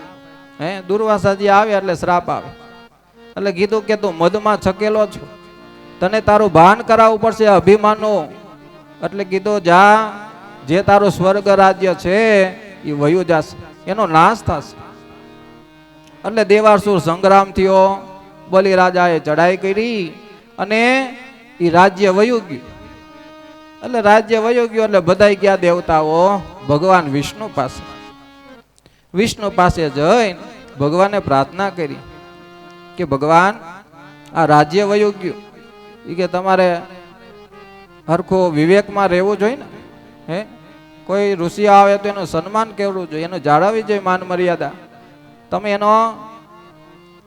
દુર્વાસાજી આવે એટલે શ્રાપ આવે. એટલે કીધું કે તું મદમાં છકેલો છો, તને તારું ભાન કરાવવું પડશે અભિમાનનું. એટલે કીધું જા, જે તારું સ્વર્ગ રાજ્ય છે એ વયું જશે, એનો નાશ થશે. એટલે દેવાસુર સંગ્રામ થયો, બલિ રાજાએ ચડાઈ કરી અને એ રાજ્ય વયું ગયું. એટલે રાજ્ય વયું ગયું એટલે બધાય ગયા દેવતાઓ ભગવાન વિષ્ણુ પાસે. વિષ્ણુ પાસે જઈને ભગવાને પ્રાર્થના કરી કે ભગવાન, આ રાજ્ય વયું ગયું, એ કે તમારે હરખો વિવેકમાં રહેવું જોઈએ ને. કોઈ ઋષિ આવે તો એનું સન્માન કરવું જોઈએ, એનું જાળવવી જોઈએ માન મર્યાદા. તમે એનો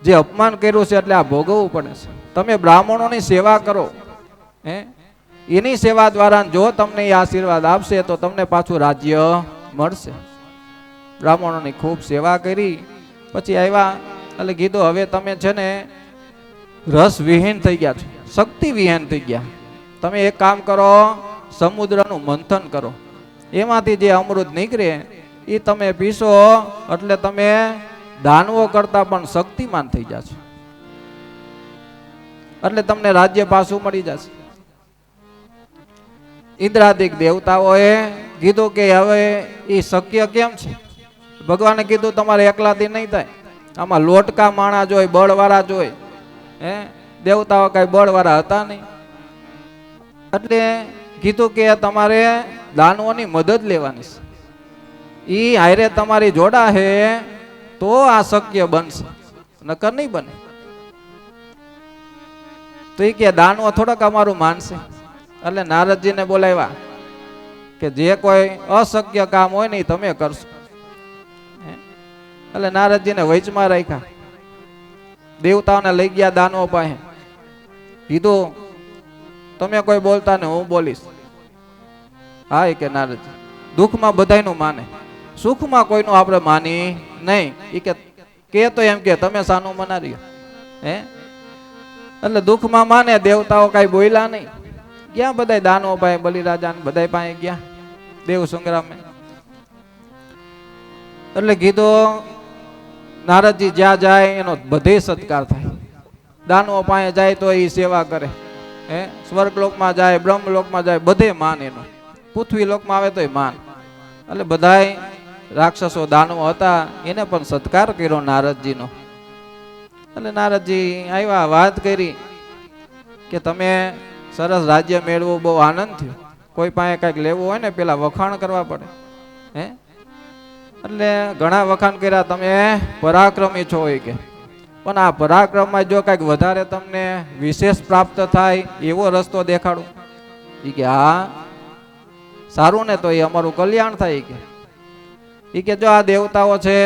જે અપમાન કર્યું છે એટલે આ ભોગવવું પડે છે. તમે બ્રાહ્મણોની સેવા કરો, એની સેવા દ્વારા જો તમને એ આશીર્વાદ આપશે તો તમને પાછું રાજ્ય મળશે. બ્રાહ્મણોની ખૂબ સેવા કરી પછી આવ્યા. એટલે કીધું હવે તમે છે ને રસ વિહીન થઈ ગયા છો, શક્તિ વિહીન થઈ ગયા. તમે એક કામ કરો, સમુદ્રનું મંથન કરો, એમાંથી જે અમૃત નીકળે એ તમે પીશો, એટલે તમે દાનવો કરતા પણ શક્તિમાન થઈ જશો. એટલે તમને રાજ્ય પાછું મળી જશે. ઇન્દ્રાદિક દેવતાઓએ કીધું કે હવે એ શક્ય કેમ છે? ભગવાને કીધું તમારે એકલાથી નહીં થાય, આમાં લોટકા માણા જોઈ, બળવાળા જોઈ. હે, દેવતાઓ કઈ બળવાળા હતા નહીં. એટલે કીધું કે તમારે દાનવોની મદદ લેવાની છે. ઈ હારે તમારી જોડા હે તો આ શક્ય બનશે, નકર નહીં બને. તો એ કે દાનવો થોડાક અમારું માનશે. એટલે નારદજીને બોલાવ્યા કે જે કોઈ અશક્ય કામ હોય ને તમે કરશો. એટલે નારદજીને વચમાં રાખ્યા. દેવતાઓને લઈ ગયા દાનવો પાસે. કીધું તમે કોઈ બોલતા ને હું બોલીશ. હા એ કે નારદજી દુઃખમાં બધાયનું માને, સુખમાં કોઈનું આપણે માની નહીં. એ કે તો એમ કે તમે સાનું મના રહ્યો. હે, એટલે દુઃખમાં માને. દેવતાઓ કઈ બોલ્યા નહીં. ગયા બધા દાનવો પાસે, બલિરાજા બધા પાસે ગયા દેવ સંગ્રામે. એટલે કીધું નારદજી જ્યાં જાય એનો બધે સત્કાર થાય. દાનવો પાસે જાય તો એ સેવા કરે. હે, સ્વર્ગલોકમાં જાય, બ્રહ્મલોકમાં જાય, બધે માન એનો. પૃથ્વી લોકમાં આવે તો માન. એટલે બધાય રાક્ષસો દાનવો હતા એને પણ સત્કાર કર્યો નારદજીનો. એટલે નારદજી આવ્યા, વાત કરી કે તમે સરસ રાજ્ય મેળવું, બહુ આનંદ થયો. કોઈ પાસે કઈક લેવું હોય ને પેલા વખાણ કરવા પડે. હે, એટલે ઘણા વખાણ કર્યા, તમે પરાક્રમી છો હોય કે. પણ આ પરાક્રમમાં જો કઈક વધારે તમને વિશેષ પ્રાપ્ત થાય એવો રસ્તો દેખાડું. એ કે હા સારું ને, તો એ અમારું કલ્યાણ થાય. એ કે જો આ દેવતાઓ છે,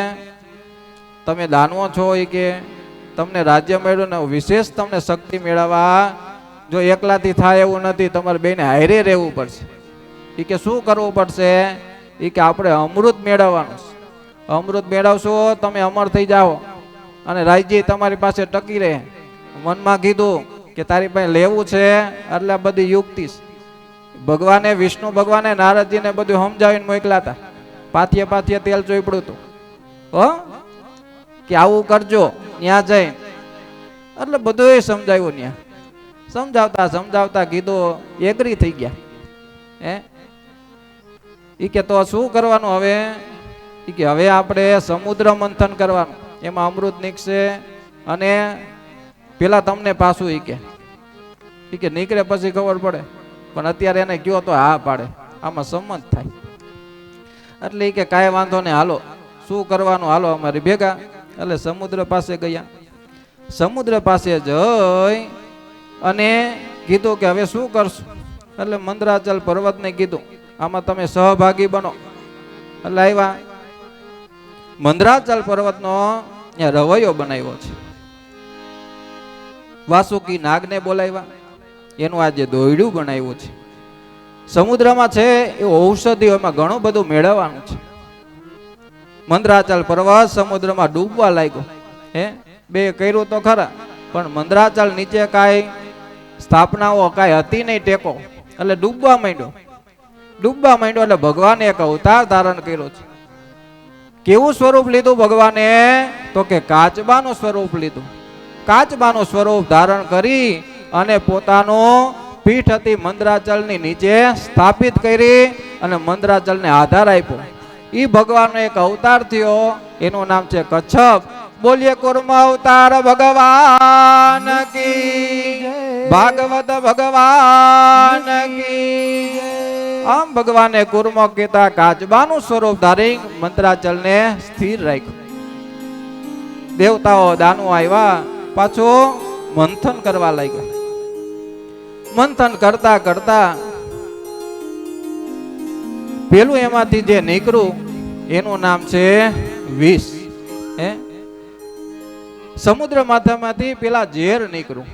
તમે દાનવો છો, એ કે તમને રાજ્ય મળ્યું ને વિશેષ તમને શક્તિ મેળવવા જો એકલાથી થાય એવું નથી, તમારે બેને હારે રહેવું પડશે. એ કે શું કરવું પડશે? એ કે આપણે અમૃત મેળવવાનું છે. અમૃત મેળવશો તમે અમર થઈ જાઓ અને રાજ્ય તમારી પાસે ટકી રહે. મનમાં કીધું કે તારી પાસે લેવું છે એટલે બધી યુક્તિ. ભગવાને, વિષ્ણુ ભગવાને નારદજીને બધું સમજાવીને મોકલા હતા. પાથીએ પાથીએ તેલ ચોપડ્યું હતું. હો કે આવું કરજો ત્યાં જઈ. એટલે બધું સમજાવ્યું. ત્યાં સમજાવતા સમજાવતા કીધું એગ્રી થઈ ગયા. હે, ઈ કે તો શું કરવાનું હવે? ઈ કે હવે આપણે સમુદ્ર મંથન કરવાનું, એમાં અમૃત નીકળશે અને પેલા તમને પાછું ઈ કે નીકળે પછી ખબર પડે. પણ અત્યારે એને કયો તો હા પાડે, આમાં સંમત થાય. એટલે ઈ કે કાંઈ વાંધો નહીં, હાલો શું કરવાનું, હાલો અમારી ભેગા. એટલે સમુદ્ર પાસે ગયા. સમુદ્ર પાસે જઈ અને કીધું કે હવે શું કરશું? એટલે મંદરાચલ પર્વતને કીધું આમાં તમે સહભાગી બનો. એટલે આવ્યા. મંદરાચલ પર્વતનો રવૈયો બનાવ્યો છે. વાસુકી નાગને બોલાવ્યા, એનું આજે દોયડું બનાવ્યું છે. સમુદ્રમાં છે એ ઔષધિઓ, એમાં ઘણું બધું મેળવવાનું છે. મંદરાચલ પર્વત સમુદ્રમાં ડૂબવા લાગ્યો. હે, બે કર્યું તો ખરા, પણ મંદરાચલ નીચે કાંઈ સ્થાપનાઓ કાંઈ હતી નહીં ટેકો. એટલે ડૂબવા માંડ્યો. ડૂબવા માંડ્યો એટલે ભગવાને એક અવતાર ધારણ કર્યો છે. કેવું સ્વરૂપ લીધું ભગવાને? તો કે કાચબાનું સ્વરૂપ લીધું. કાચબાનું સ્વરૂપ ધારણ કરી અને પોતાનું પીઠ હતી મંદરાચલની નીચે સ્થાપિત કરી અને મંદરાચલને આધાર આપ્યો. ઈ ભગવાનનો એક અવતાર થયો, એનું નામ છે કચ્છપ. બોલીએ કુર્મ અવતાર ભગવાન કી, ભાગવત ભગવાન કી. આમ ભગવાને કુર્મ કહેતા કાચબાનું સ્વરૂપ ધારી મંદરાચલને સ્થિર રાખ્યું. દેવતાઓ દાનવો આવ્યા, પાછું મંથન કરવા લાગ્યા. મંથન કરતા કરતા પેલું એમાંથી જે નીકળ્યું એનું નામ છે વિષ. હે, સમુદ્ર માથામાંથી પેલા ઝેર નીકળ્યું.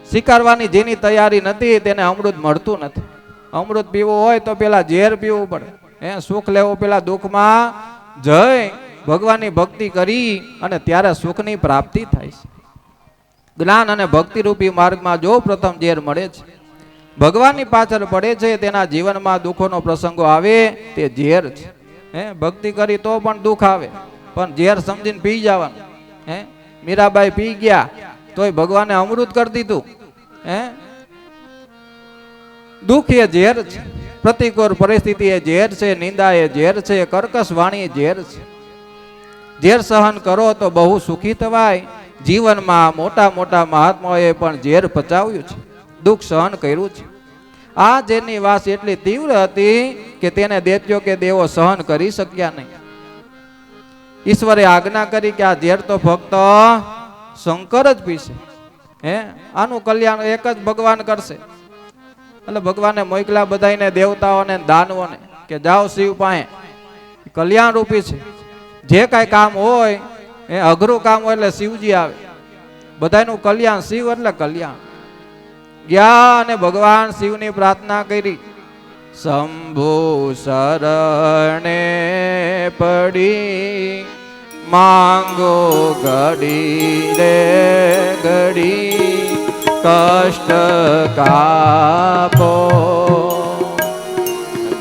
સ્વીકારવાની જેની તૈયારી નથી તેને અમૃત મળતું નથી. અમૃત પીવું હોય તો પેલા ઝેર પીવું પડે. હે, સુખ લેવું પેલા દુઃખમાં જઈ ભગવાનની ભક્તિ કરી અને ત્યારે સુખની પ્રાપ્તિ થાય છે. જ્ઞાન અને ભક્તિ રૂપી માર્ગમાં જો પ્રથમ ઝેર મળે છે, ભગવાનની પાછળ પડે છે, તેના જીવનમાં દુઃખોનો પ્રસંગો આવે તે ઝેર છે. હે, ભક્તિ કરી તો પણ દુઃખ આવે, પણ ઝેર સમજીને પી જવાનું. હે, મીરાબાઈ પી ગયા તોય ભગવાને અમૃત કરી દીધું. હે, દુઃખ એ ઝેર છે, પ્રતિકૂળ પરિસ્થિતિ એ ઝેર છે, નિંદા એ ઝેર છે, કર્કશ વાણી એ ઝેર છે. ઝેર સહન કરો તો બહુ સુખી થવાય. જીવનમાં મોટા મોટા મહાત્માઓએ પણ ઝેર પચાવ્યું છે, દુઃખ સહન કર્યું છે. આ ઝેરની વાસ એટલી તીવ્ર હતી કે તેને દૈત્યો કે દેવો સહન કરી શક્યા નહીં. ઈશ્વરે આજ્ઞા કરી કે આ ઝેર તો ફક્ત શંકર જ પીશે. આનું કલ્યાણ એક જ ભગવાન કરશે. એટલે ભગવાને મોકલા બધાને, દેવતાઓને, દાનવોને કે જાઓ શિવ પાસે, કલ્યાણ રૂપી છે. જે કાંઈ કામ હોય એ અઘરું કામ હોય એટલે શિવજી આવે. બધાનું કલ્યાણ, શિવ એટલે કલ્યાણ. ગયા અને ભગવાન શિવની પ્રાર્થના કરી. શંભુ શરણે પડી માંગો ઘડી રે ઘડી કષ્ટ કાપો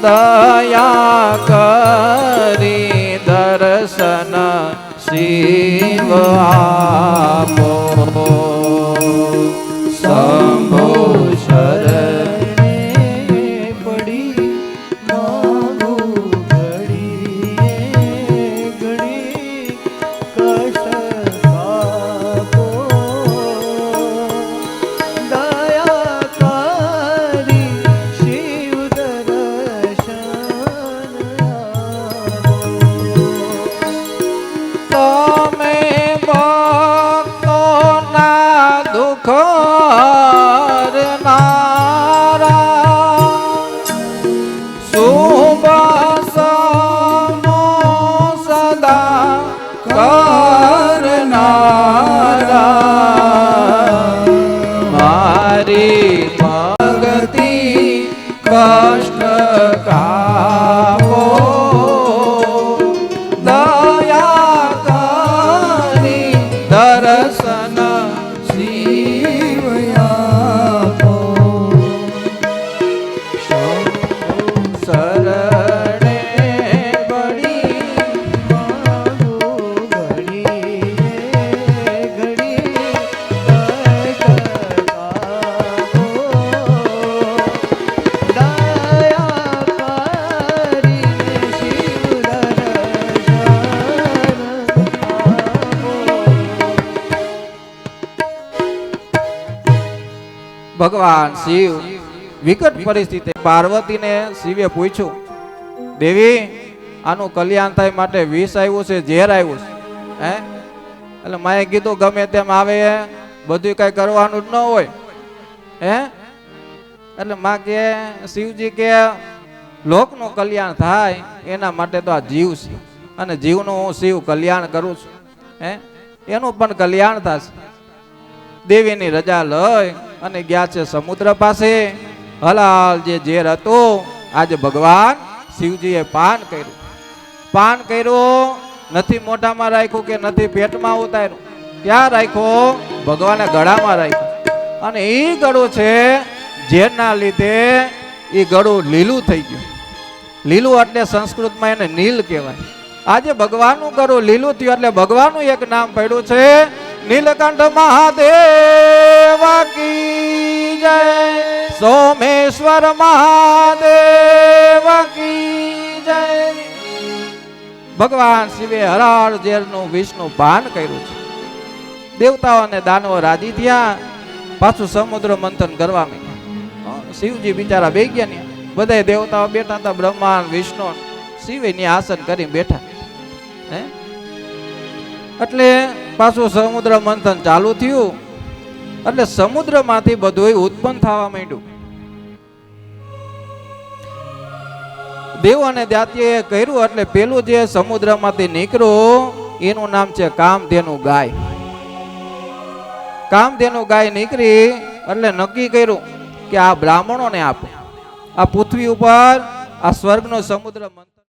દયા કરી દર્શન શિવ આપો. શંભો શરણે પડી માંગુ ઘડીએ ઘડી કષ્ટ કાપો દયા કરી શિવ દર્શન તમે ભક્તોના દુઃખ કષ્ટ કાપો દયા કરી દર્શન શિવ આપો. શરણે પડી માંગુ ઘડીએ ઘડી કષ્ટ કાપો ભગવાન શિવ વિકટ પરિસ્થિતિ પાર્વતીને શિવે પૂછ્યું, દેવી આનું કલ્યાણ થાય માટે વિષ આવ્યું છે, ઝેર આવ્યું છે? એટલે માએ કીધું ગમે તેમ આવે બધું કઈ કરવાનું જ ન હોય. એટલે માં કે શિવજી કે લોકનું કલ્યાણ થાય એના માટે તો આ જીવ છે અને જીવનું હું શિવ કલ્યાણ કરું છું. એનું પણ કલ્યાણ થશે. દેવીની રજા લઈ અને ગયા છે સમુદ્ર પાસે. હલાલ જે ઝેર હતું આજે ભગવાન શિવજીએ પાન કર્યું. પાન કર્યું નથી મોઢામાં રાખ્યું કે નથી પેટમાં ઉતાર્યું. ક્યાં રાખ્યું? ભગવાને ગળામાં રાખ્યું. અને એ ગળું છે ઝેરના લીધે એ ગળું લીલું થઈ ગયું. લીલું એટલે સંસ્કૃતમાં એને નીલ કહેવાય. આજે ભગવાનનું ગળું લીલું થયું એટલે ભગવાનનું એક નામ પડ્યું છે નીલકંઠ મહાદેવ કી જય, સોમેશ્વર મહાદેવ કી જય. ભગવાન શિવે હરાળ ઝેરનું વિષનું પાન કર્યું છે. દેવતાઓ અને દાનવો રાજી થયા. પાછું સમુદ્ર મંથન કરવા માંડ્યા. શિવજી બિચારા બે ગયા ને બધા દેવતાઓ બેઠા હતા. બ્રહ્મા વિષ્ણુ શિવે ની આસન કરી બેઠા. એટલે પાછું સમુદ્ર મંથન ચાલુ થયું. એટલે સમુદ્રમાંથી બધું ઉત્પન્ન થવા માંડ્યું. દેવ અને દાત્યએ કર્યું એટલે પેલું જે સમુદ્રમાંથી નીકળ્યું એનું નામ છે કામધેનુ ગાય. કામધેનુ ગાય નીકળી એટલે નક્કી કર્યું કે આ બ્રાહ્મણોને આપે. આ પૃથ્વી ઉપર આ સ્વર્ગનો સમુદ્ર મંથન